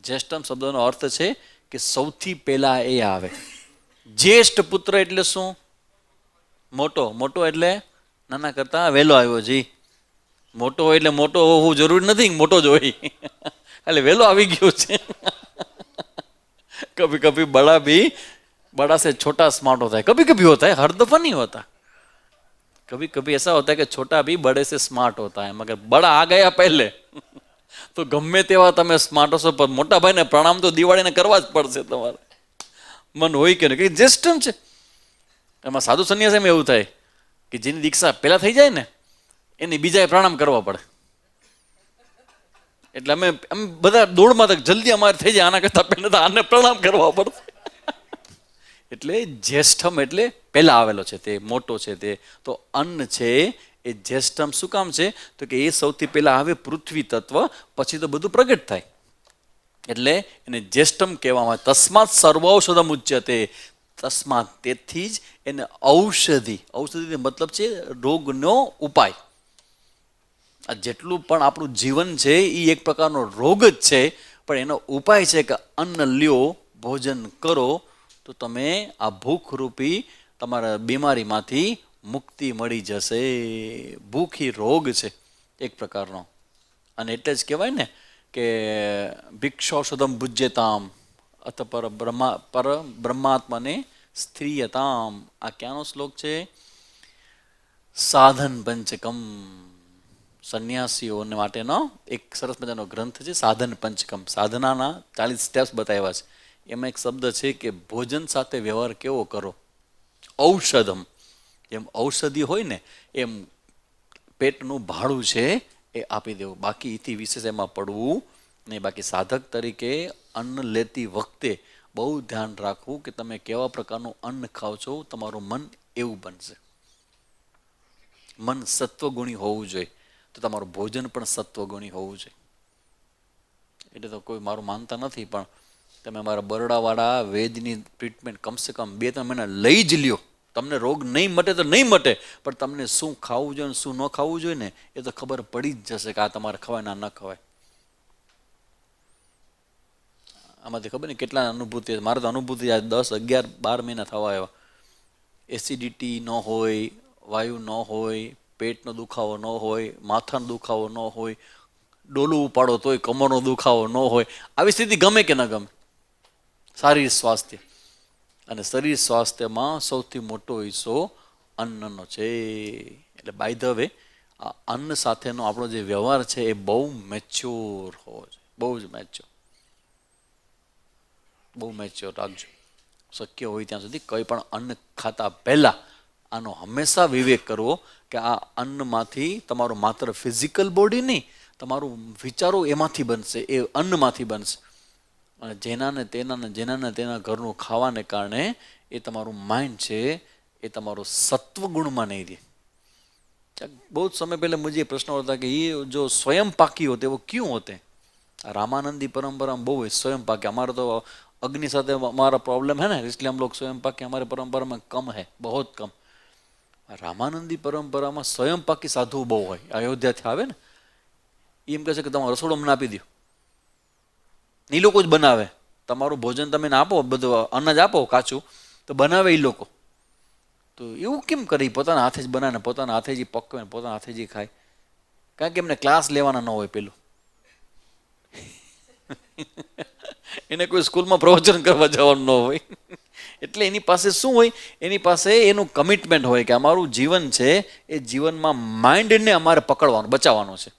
જ્યેષ્ઠમ શબ્દનો અર્થ છે કે સૌથી પહેલા એ આવે. જ્યેષ્ઠ પુત્ર એટલે શું? મોટો. મોટો એટલે નાના કરતા વહેલો આવ્યો જી. મોટો હોય એટલે મોટો હોવું જરૂરી નથી, મોટો જ હોય, એટલે વહેલો આવી ગયો છે. कभी कभी बड़ा भी बड़ा से छोटा स्मार्ट होता है, कभी कभी होता है, हर दफा नहीं होता. कभी कभी ऐसा होता है कि छोटा भी बड़े से स्मार्ट होता है, मगर बड़ा आ गया पहले તો ગમે તેવા તમે સ્માર્ટ હશો પણ મોટા ભાઈને પ્રણામ તો દિવાળીને કરવા જ પડશે તમારે, મન હોય કે નહીં, કે જ્યેષ્ઠ છે. એમાં સાધુ સંન્યાસીમાં એવું થાય કે જેની દીક્ષા પહેલા થઈ જાય ને એને બીજાએ પ્રણામ કરવા પડે. એટલે અમે બધા દોડમાં તક જલ્દી અમારે થઈ જાય, આના કરતા પહેલા તો આને પ્રણામ કરવા પડશે. એટલે જ્યેષ્ઠમ એટલે પહેલા આવેલો છે, તે મોટો છે, તે તો અન્ન છે એ જ્યેષ્ઠમ શું કામ છે તો કે એ સૌથી પહેલા આવે પૃથ્વી તત્વ, પછી તો બધું પ્રગટ થાય, એટલે એને જ્યેષ્ઠમ કહેવામાં. તસ્માત સર્વૌષધમ ઉચ્યતે, તસ્માત તેથી જ એને ઔષધિ, ઔષધિ મતલબ છે રોગનો ઉપાય. આ જેટલું પણ આપણું જીવન છે એ એક પ્રકારનો રોગ જ છે, પણ એનો ઉપાય છે કે અન્ન લ્યો, ભોજન કરો, તો તમે આ ભૂખરૂપી તમારા બીમારીમાંથી મુક્તિ મળી જશે. ભૂખ એ રોગ છે એક પ્રકારનો, અને એટલે જ કહેવાય ને કે ભિક્ષૌષધમ ભુજ્યતામ અથ પર બ્રહ્માત્માને સ્ત્રીયતામ. આ ક્યાંનો શ્લોક છે? સાધન પંચકમ, સંન્યાસીઓને માટેનો એક સરસ મજાનો ગ્રંથ છે સાધન પંચકમ. સાધનાના 40 સ્ટેપ્સ બતાવ્યા છે. એમાં એક શબ્દ છે કે ભોજન સાથે વ્યવહાર કેવો કરો. ઔષધમ, જેમ ઔષધિ હોય ને એમ પેટનું ભાડું છે એ આપી દેવું, બાકી એથી વિશેષ એમાં પડવું નહીં. બાકી સાધક તરીકે અન્ન લેતી વખતે બહુ ધ્યાન રાખવું કે તમે કેવા પ્રકારનું અન્ન ખાઓ છો, તમારું મન એવું બનશે. મન સત્વગુણી હોવું જોઈએ તો તમારું ભોજન પણ સત્વગુણી હોવું જોઈએ. એટલે તો કોઈ મારું માનતા નથી, પણ તમે મારા બરડાવાળા વેદની ટ્રીટમેન્ટ કમસે કમ 2-3 મહિના લઈ જ લ્યો. તમને રોગ નહીં મટે તો નહીં મટે, પણ તમને શું ખાવું જોઈએ ને શું ન ખાવું જોઈએ ને એ તો ખબર પડી જ જશે કે આ તમારે ખવાય ના ન ખવાય. આમાંથી ખબર નહીં કેટલા અનુભૂતિ. મારે તો અનુભૂતિ આ 10, 11, 12 મહિના થવા આવ્યા. એસિડિટી ન હોય, વાયુ ન હોય, પેટનો દુખાવો ન હોય, માથાનો દુખાવો ન હોય, ડોલું ઉપાડો તોય કમરનો દુખાવો ન હોય. આવી સ્થિતિ ગમે કે ન ગમે? શારીરિક સ્વાસ્થ્ય, અને શરીર સ્વાસ્થ્યમાં સૌથી મોટો હિસ્સો અન્નનો છે. એટલે બાય ધ વે આ અન્ન સાથેનો આપણો જે વ્યવહાર છે એ બહુ મેચ્યોર હોવો જોઈએ, બહુ જ મેચ્યોર, બહુ મેચ્યોર રાખજો. શક્ય હોય ત્યાં સુધી કંઈ પણ અન્ન ખાતા પહેલાં આનો હંમેશા વિવેક કરવો કે આ અન્નમાંથી તમારું માત્ર ફિઝિકલ બોડી નહીં, તમારું વિચારો એમાંથી બનશે, એ અન્નમાંથી બનશે. અને જેના તેના ઘરનું ખાવાને કારણે એ તમારું માઇન્ડ છે એ તમારું સત્વગુણમાં નહીં રહે. બહુ જ સમય પહેલે मुझे प्रश्न होता कि ये जो स्वयं पाकी होते वो क्यों होते हैं? रामानंदी परंपरा बहू है स्वयं पाकी. हमारा तो अग्नि साथ हमारा प्रॉब्लम है ना, इसलिए हम लोग स्वयं पाकी हमारे परंपरा में कम है, बहुत कम. રામાનંદી પરંપરામાં સ્વયં પાકી સાધુ બહુ હોય. અયોધ્યાથી આવે ને એમ કહે છે કે તમારું રસોડું અમને આપી દો, એ લોકો જ બનાવે. તમારું ભોજન તમે આપો, બધું અનાજ આપો કાચું, તો બનાવે એ લોકો. તો એવું કેમ કરે? પોતાના હાથે જ બનાવે, પોતાના હાથે જ પકવે, પોતાના હાથે જ ખાય. કારણ કે એમને ક્લાસ લેવાના ન હોય. પેલું એને કોઈ સ્કૂલમાં પ્રવચન કરવા જવાનું ન હોય. એટલે એની પાસે શું હોય? એની પાસે એનું કમિટમેન્ટ હોય કે અમારું જીવન છે એ જીવનમાં માઇન્ડને અમારે પકડવાનું, બચાવવાનું છે.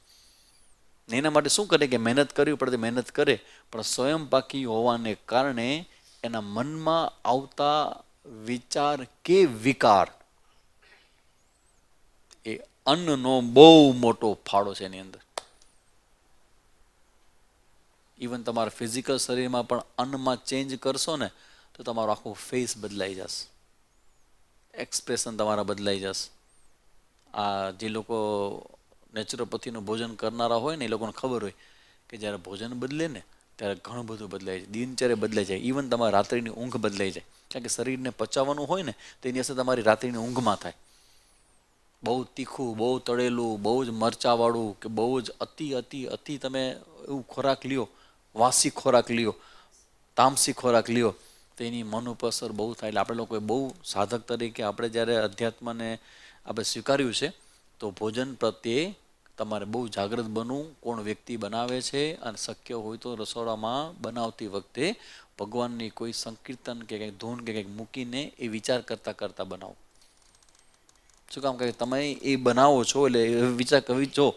એના માટે શું કરે કે મહેનત કરવી પડે, મહેનત કરે, પણ સ્વયં પાકી હોવાને કારણે એના મનમાં આવતા વિચાર કે વિકાર એ અન્નનો બહુ મોટો ફાળો છે એની અંદર. ઇવન તમારા ફિઝિકલ શરીરમાં પણ અન્નમાં ચેન્જ કરશો ને તો તમારો આખો ફેસ બદલાઈ જશે, એક્સપ્રેશન તમારા બદલાઈ જશે. આ જે લોકો નેચરોપેથીનું ભોજન કરનારા હોય ને એ લોકોને ખબર હોય કે જ્યારે ભોજન બદલે ને ત્યારે ઘણું બધું બદલાય છે. દિનચર્યા બદલાઈ જાય, ઇવન તમારી રાત્રિની ઊંઘ બદલાઈ જાય. કારણ કે શરીરને પચાવવાનું હોય ને તો એની અસર તમારી રાત્રિની ઊંઘમાં થાય. બહુ તીખું, બહુ તળેલું, બહુ જ મરચાંવાળું કે બહુ જ અતિ તમે એવું ખોરાક લ્યો, વાસી ખોરાક લ્યો, તામસી ખોરાક લ્યો, તો એની મન ઉપર અસર બહુ થાય. એટલે આપણે લોકોએ બહુ સાધક તરીકે આપણે જ્યારે અધ્યાત્મને આપણે સ્વીકાર્યું છે તો ભોજન પ્રત્યે તમારે બહુ જાગૃત બનવું કોણ વ્યક્તિ બનાવે છે, અને શક્ય હોય તો રસોડામાં બનાવતી વખતે ભગવાનની કોઈ સંકીર્તન કે કંઈક ધૂન કે કંઈક મૂકીને એ વિચાર કરતાં કરતાં બનાવો. શું કામ કે તમે એ બનાવો છો એટલે વિચાર કરવી, જો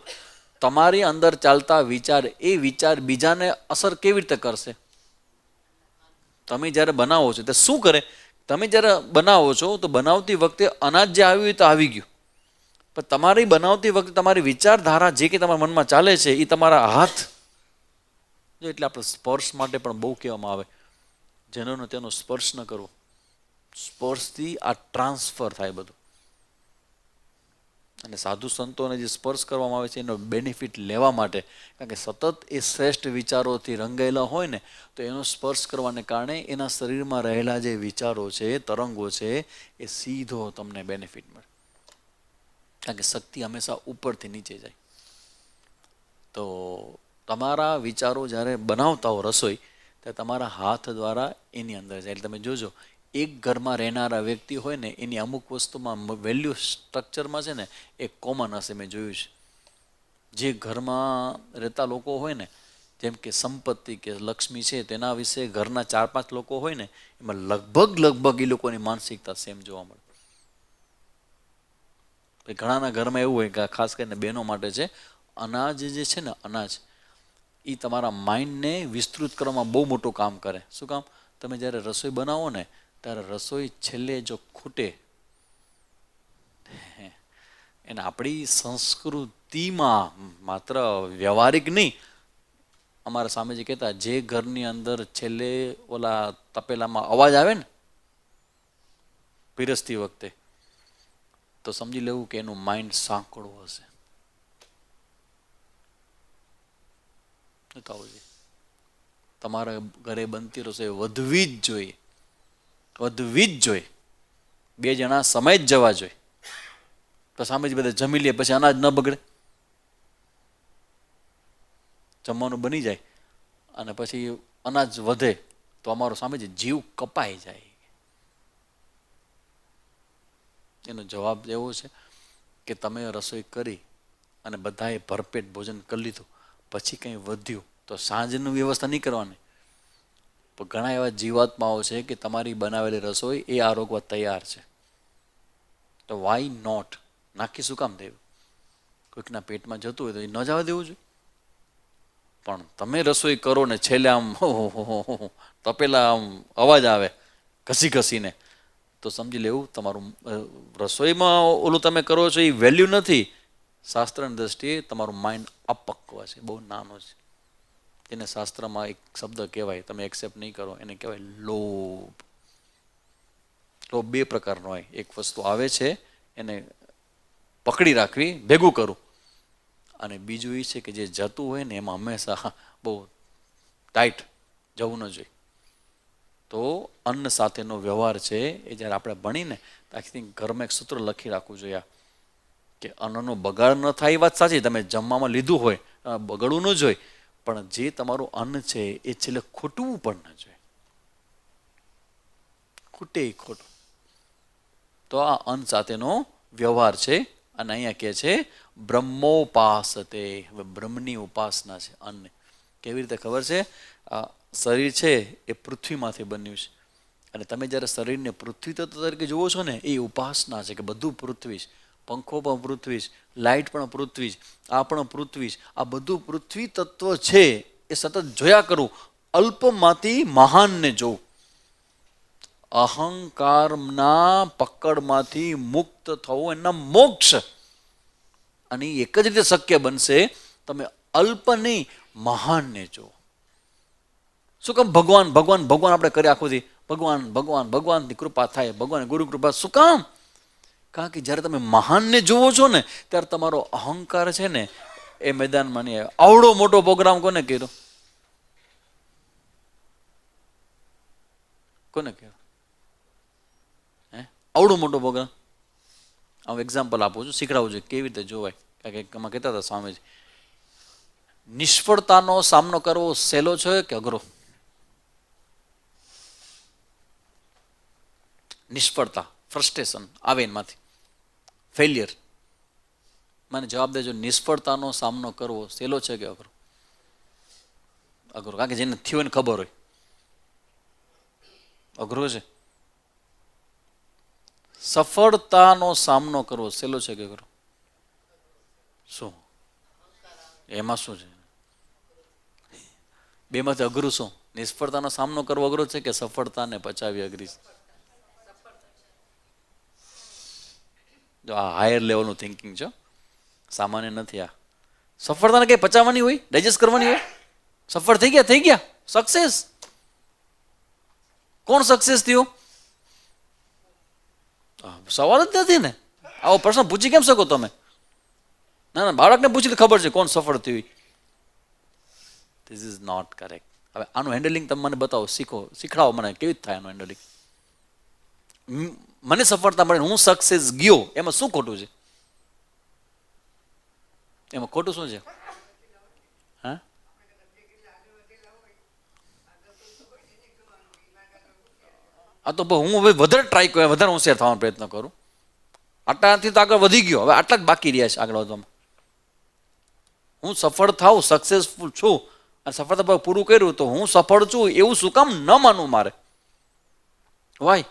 તમારી અંદર ચાલતા વિચાર એ વિચાર બીજાને અસર કેવી રીતે કરશે? તમે જ્યારે બનાવો છો તો શું કરે, તમે જ્યારે બનાવો છો તો બનાવતી વખતે અનાજ જે આવ્યું એ તો આવી ગયું, પણ તમારી બનાવતી વખતે તમારી વિચારધારા જે કે તમારા મનમાં ચાલે છે એ તમારા હાથ, એટલે આપણે સ્પર્શ માટે પણ બહુ કહેવામાં આવે, જેનો તેનો સ્પર્શ ન કરવો. સ્પર્શથી આ ટ્રાન્સફર થાય બધું. અને સાધુ સંતોને જે સ્પર્શ કરવામાં આવે છે એનો બેનિફિટ લેવા માટે, કારણ કે સતત એ શ્રેષ્ઠ વિચારોથી રંગાયેલા હોય ને, તો એનો સ્પર્શ કરવાને કારણે એના શરીરમાં રહેલા જે વિચારો છે, તરંગો છે, એ સીધો તમને બેનિફિટ મળે. કારણ કે શક્તિ હંમેશા ઉપરથી નીચે જાય. તો તમારા વિચારો જ્યારે બનાવતા હો રસોઈ, ત્યારે તમારા હાથ દ્વારા એની અંદર જાય. એટલે તમે જોજો, એક ઘરમાં રહેનારા વ્યક્તિ હોય ને એની અમુક વસ્તુમાં વેલ્યુ સ્ટ્રક્ચરમાં છે ને એ કોમન હશે, મેં જોયું છે. જે ઘરમાં રહેતા લોકો હોય ને, જેમ કે સંપત્તિ કે લક્ષ્મી છે તેના વિશે ઘરના 4-5 લોકો હોય ને, એમાં લગભગ એ લોકોની માનસિકતા સેમ જોવા મળે. ઘણાના ઘરમાં એવું હોય કે ખાસ કરીને બહેનો માટે છે, અનાજ જે છે ને અનાજ, એ તમારા માઇન્ડને વિસ્તૃત કરવામાં બહુ મોટું કામ કરે. શું કામ? તમે જ્યારે રસોઈ બનાવો ને ત્યારે રસોઈ છેલ્લે જો ખૂટે, એને આપણી સંસ્કૃતિમાં માત્ર વ્યવહારિક નહીં, અમારા સામે જે કહેતા, જે ઘરની અંદર છેલ્લે ઓલા તપેલામાં અવાજ આવે ને પીરસતી વખતે, તો સમજી લેવું કે એનું માઇન્ડ સાંકળું હશે. તમારા ઘરે બનતી રસોઈ વધવી જ જોઈએ, વધવી જ જોઈએ. 2 જણા સમય જ જવા જોઈએ, તો સામે જ બધા જમી લે, પછી અનાજ ન બગડે. જમવાનું બની જાય અને પછી અનાજ વધે તો અમારો સામે જ જીવ કપાઈ જાય. એનો જવાબ એવો છે કે તમે રસોઈ કરી અને બધાએ ભરપેટ ભોજન કરી લીધું, પછી કંઈ વધ્યું તો સાંજની વ્યવસ્થા નહીં કરવાની. પણ ઘણા એવા જીવાત્માઓ છે કે તમારી બનાવેલી રસોઈ એ આરોગવા તૈયાર છે, તો વાય નોટ નાખી શું કામ દેવું? કોઈકના પેટમાં જતું હોય તો એ ન જવા દેવું જોઈએ. પણ તમે રસોઈ કરો ને છેલ્લે આમ તપેલા આમ અવાજ આવે ઘસી ઘસીને, તો સમજી લેવું તમારું રસોઈમાં ઓલું તમે કરો છો એ વેલ્યુ નથી. શાસ્ત્રની દ્રષ્ટિએ તમારું માઇન્ડ અપક્વ છે, બહુ નાનો છે. એને શાસ્ત્રમાં એક શબ્દ કહેવાય, તમે એક્સેપ્ટ નહીં કરો, એને કહેવાય લોભ. લોભ 2 પ્રકારનો હોય. એક વસ્તુ આવે છે એને પકડી રાખવી, ભેગું કરું, અને બીજું એ છે કે જે જતું હોય ને એમાં હંમેશા બહુ ટાઈટ જવું ન જોઈએ. તો અન્ન સાથેનો વ્યવહાર છે એ જ્યારે આપણે ભણીને, આખી ઘરમાં એક સૂત્ર લખી રાખવું જોઈએ કે અન્નનો બગાડ ન થાય. એ વાત સાચી, તમે જમવામાં લીધું હોય બગડવું ન જોઈએ, પણ જે તમારું અન્ન છે એ છેલ્લે ખૂટવું પણ ન જોઈએ. ખૂટે એ ખોટું. તો આ અન્ન સાથેનો વ્યવહાર છે. અને અહીંયા કહે છે બ્રહ્મોપાસતે, હવે બ્રહ્મની ઉપાસના છે અન્ન. કેવી રીતે ખબર છે? આ શરીર છે એ પૃથ્વીમાંથી બન્યું છે, અને તમે જ્યારે શરીરને પૃથ્વી તત્વ તરીકે જુઓ છો ને, એ ઉપાસના છે કે બધું પૃથ્વી જ, પંખો પણ પૃથ્વી જ, લાઇટ પણ પૃથ્વી જ, આ પણ પૃથ્વી જ, આ બધું પૃથ્વી તત્વ છે. એ સતત જોયા કરું, અલ્પમાંથી મહાનને જોઉં, અહંકારના પકડમાંથી મુક્ત થવું એના મોક્ષ. અને એક જ રીતે શક્ય બનશે, તમે અલ્પ નહીં મહાનને જુઓ. શું કામ ભગવાન ભગવાન ભગવાન આપણે કરી આખું દી ભગવાન ભગવાન ભગવાનની કૃપા થાય, ભગવાન ગુરુ કૃપા? શું કામ? કારણ કે જ્યારે તમે મહાનને જુઓ છો ને, ત્યારે તમારો અહંકાર છે ને એ મેદાનમાં નહીં આવે. આવડો મોટો પ્રોગ્રામ કોને કર્યો? કોને કર્યો? આવડો મોટો પ્રોગ્રામ. હું એક્ઝામ્પલ આપું છું, શીખડાવું છું કેવી રીતે જોવાય. કારણ કે એમાં કહેતા હતા સ્વામીજી, નિષ્ફળતાનો સામનો કરવો સહેલો છે કે અઘરો? નિષ્ફળતા, ફ્રસ્ટ્રેશન આવે એમાંથી, ફેલિયર, મને જવાબ દેજો, નિષ્ફળતાનો સામનો કરવો સહેલો છે કે અઘરો? અઘરો, કારણ કે જેને થયું એને ખબર હોય. અઘરો છે. સફળતાનો સામનો કરવો સહેલો છે કે અઘરો? શું એમાં શું છે? બેમાંથી અઘરું શું? નિષ્ફળતાનો સામનો કરવો અઘરો છે કે સફળતાને પચાવી અઘરી છે? જો આ હાયર લેવલનું થિંકિંગ છે, સામાન્ય નથી. આ સફળતાને કઈ પચાવવાની હોય, ડાયજેસ્ટ કરવાની હોય? સફળ થઈ ગયા સક્સેસ. કોણ સક્સેસ થયો? સવાલ જ નથી ને. આવો પ્રશ્ન પૂછી કેમ શકો તમે? ના, બાળકને પૂછી ખબર છે કોણ સફળ થયું. This is not correct. હવે આનું હેન્ડલિંગ તમે મને બતાવો, શીખડાવો મને કેવી રીતે થાય આનું હેન્ડલિંગ. મને સફળતા મળે, હું સક્સેસ ગયો, એમાં શું ખોટું છે? એમાં ખોટું શું છે? હા, આ તો હું હવે વધારે ટ્રાય કરું, વધારે હોશિયાર થવાનો પ્રયત્ન કરું. આટલાથી તો આગળ વધી ગયો, હવે આટલા જ બાકી રહ્યા છે આગળ વધવામાં. હું સફળ થાઉં, સક્સેસફુલ છું અને સફળતા પૂરું કર્યું, તો હું સફળ છું એવું શું કામ ન માનવું મારે? વાય?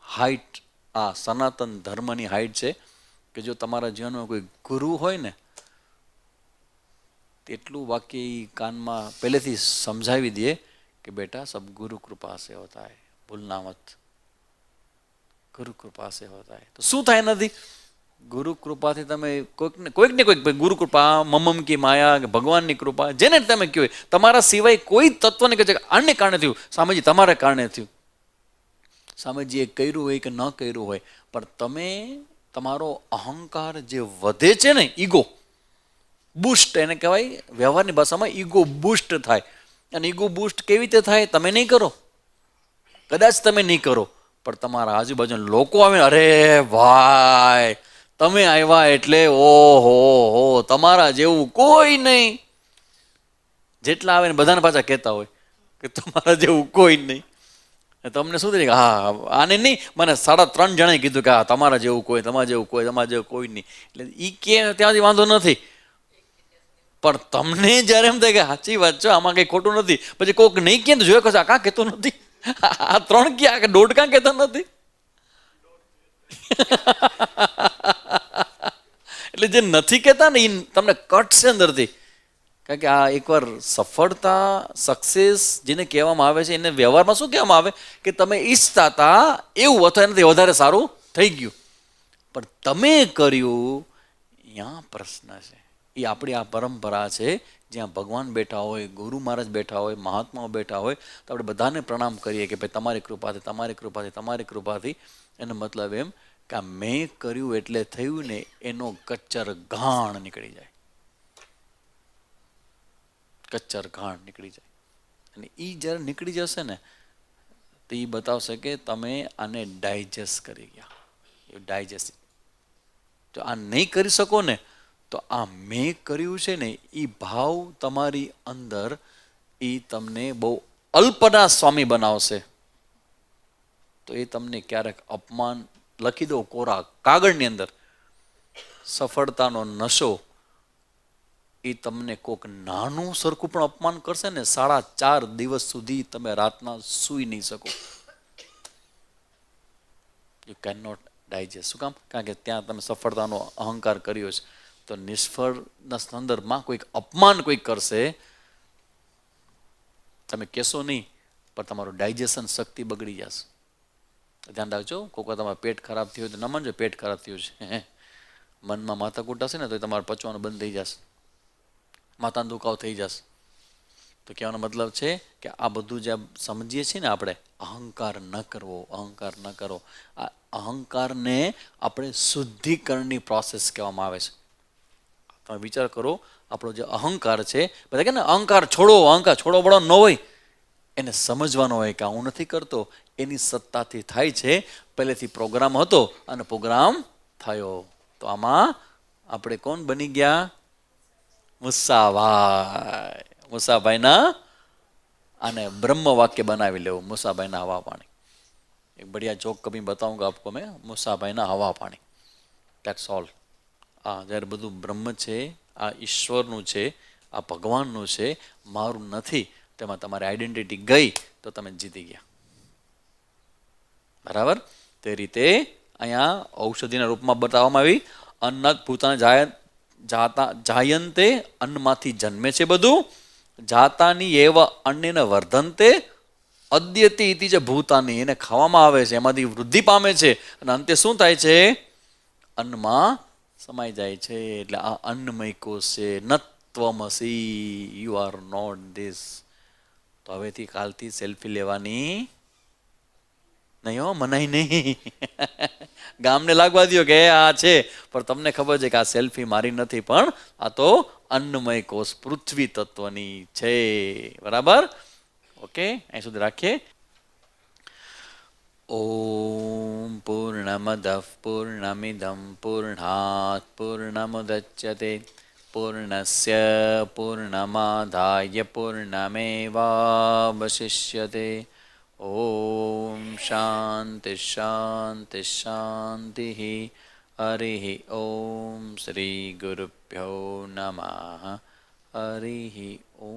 હાઈટ, આ સનાતન ધર્મની હાઈટ છે કે જો તમારા જીવનમાં કોઈ ગુરુ હોય ને, તેટલું વાક્ય કાનમાં પહેલેથી સમજાવી દે કે બેટા સબ ગુરુ કૃપા સે હોતા હૈ, ભૂલના મત. ગુરુ કૃપા સે હોતા હૈ. તો શું થાય નથી? ગુરુ કૃપાથી તમે કોઈક ને કોઈક ગુરુ કૃપા, મમમ કી માયા, ભગવાનની કૃપા, જેને તમે કહો, તમારા સિવાય કોઈ તત્વને કહે છે કે આને કારણે થયું, સ્વામીજી તમારા કારણે થયું. સ્વામીજીએ કર્યું હોય કે ન કર્યું હોય, પણ તમે તમારો અહંકાર જે વધે છે ને, ઈગો બુસ્ટ એને કહેવાય, વ્યવહારની ભાષામાં ઈગો બુસ્ટ થાય. અને ઈગો બુસ્ટ કેવી રીતે થાય? તમે નહીં કરો, કદાચ તમે નહીં કરો, પણ તમારા આજુબાજુના લોકો આવે, અરે ભાઈ તમે આવ્યા એટલે ઓહો હો, તમારા જેવું કોઈ નહીં. જેટલા આવે ને બધાને પાછા કહેતા હોય કે તમારા જેવું કોઈ નહીં. તમને શું થાય? હા, આને નહીં, મને 3.5 જણાએ કીધું કે હા તમારા જેવું કોઈ, તમારા જેવું કોઈ, તમારા જેવું કોઈ નહીં. એટલે એ કે ત્યાંથી વાંધો નથી, પણ તમને જયારે એમ થાય કે સાચી વાત છે, આમાં કઈ ખોટું નથી, પછી કોઈક નહીં કે જોયો કશે આ કાં કહેતો નથી, આ 3 ક્યાં 1.5 કાં કહેતા નથી. એટલે જે નથી કહેતા ને એ તમને કટશે અંદરથી. કારણ કે આ એકવાર સફળતા, સક્સેસ જેને કહેવામાં આવે છે, એને વ્યવહારમાં શું કહેવામાં આવે કે તમે ઈચ્છતા હતા એવું અથવા એનાથી વધારે સારું થઈ ગયું, પણ તમે કર્યું, ત્યાં પ્રશ્ન છે. એ આપણી આ પરંપરા છે, જ્યાં ભગવાન બેઠા હોય, ગુરુ મહારાજ બેઠા હોય, મહાત્માઓ બેઠા હોય, તો આપણે બધાને પ્રણામ કરીએ કે ભાઈ તમારી કૃપાથી, તમારી કૃપાથી, તમારી કૃપાથી. એનો મતલબ એમ કે મેં કર્યું એટલે થયું ને, એનો કચ્ચર ઘાણ નીકળી જાય, કચ્ચર ઘાણ નીકળી જાય. અને એ જ્યારે નીકળી જશે ને, તો એ બતાવશે કે તમે આને ડાયજેસ્ટ કરી ગયા. એ ડાયજેસ્ટ, જો આ નહીં કરી શકો ને, તો આ મેં કર્યું છે ને એ ભાવ તમારી અંદર, એ તમને બહુ અલ્પના સ્વામી બનાવશે. તો એ તમને ક્યારેક અપમાન, લખી દો કોરા કાગળની અંદર, સફળતાનો નશો, એ તમને કોક નાનું સરખું પણ અપમાન કરશે ને, 4.5 દિવસ સુધી તમે રાતના સૂઈ નહીં શકો. You can not digest. શું કામ? કારણ કે ત્યાં તમે સફળતાનો અહંકાર કર્યો છે. તો નિષ્ફળના સંદર્ભમાં કોઈક અપમાન કોઈક કરશે, તમે કહેશો નહીં, પણ તમારું ડાયજેશન શક્તિ બગડી જશે. ધ્યાન રાખજો, કોઈક વાર તમારું પેટ ખરાબ થયું હોય તો ન માનજો પેટ ખરાબ થયું છે. મનમાં માથાકૂટ હશે ને તો તમારે પચવાનું બંધ થઈ જશે, માથાનો દુખાવો થઈ જશે. તો કહેવાનો મતલબ છે કે આ બધું જે સમજીએ છીએ ને આપણે, અહંકાર ન કરવો, અહંકાર ન કરો. આ અહંકારને આપણે શુદ્ધિકરણની પ્રોસેસ કહેવામાં આવે છે. તમે વિચાર કરો, આપણો જે અહંકાર છે, બધા કે ને અહંકાર છોડો બળો ન હોય, એને સમજવાનો હોય કે હું નથી કરતો, એની સત્તાથી થાય છે. પહેલેથી પ્રોગ્રામ હતો અને પ્રોગ્રામ થયો. તો આમાં આપણે કોણ બની ગયા? મુસાભાઈ. મુસાભાઈના આને બ્રહ્મ વાક્ય બનાવી લેવું, મુસાભાઈના હવા પાણી. એક બઢિયા જોક કભી બતાऊंगा आपको मैं, मुसाभाईના હવા પાણી. That's all. જ્યારે બધું બ્રહ્મ છે, આ ઈશ્વરનું છે, આ ભગવાનનું છે, મારું નથી, તેમાં તમારી આઈડેન્ટિટી ગઈ તો તમે જીતી ગયા. બરાબર. તે રીતે અહીંયા ઔષધિના રૂપમાં બતાવવામાં આવી. અન્નત ભૂતાન જાયંતે, અન્નમાંથી જન્મે છે બધું. જાતાની એવ અન્યને વર્ધનતે, અદ્યતિ ઇતિ જે ભૂતાની, એને ખાવામાં આવે છે, એમાંથી વૃદ્ધિ પામે છે, અને અંતે શું થાય છે? અન્નમાં સમાઈ જાય છે. એટલે આ અન્નમય કોષ છે. નત્વમસી, યુ આર નોટ ધીસ. તો હવેથી કાલથી સેલ્ફી લેવાની નહીં હો, મનાય નહીં. ગામને લાગવા દો કે આ છે, પણ તમને ખબર છે કે આ સેલ્ફી મારી નથી, પણ આ તો અન્નમય કોષ પૃથ્વી તત્વની છે. બરાબર. ઓકે, અહીં સુધી રાખીએ. ઓમ પૂર્ણમદઃ પૂર્ણમિદં પૂર્ણાત પૂર્ણમુદચ્યતે પૂર્ણસ્ય પૂર્ણમાદાય પૂર્ણમેવાવશિષ્યતે. ઓમ શાંતિ શાંતિ શાંતિ. હરિ ઓમ શ્રી ગુરુભ્યો નમઃ. હરિ ઓમ.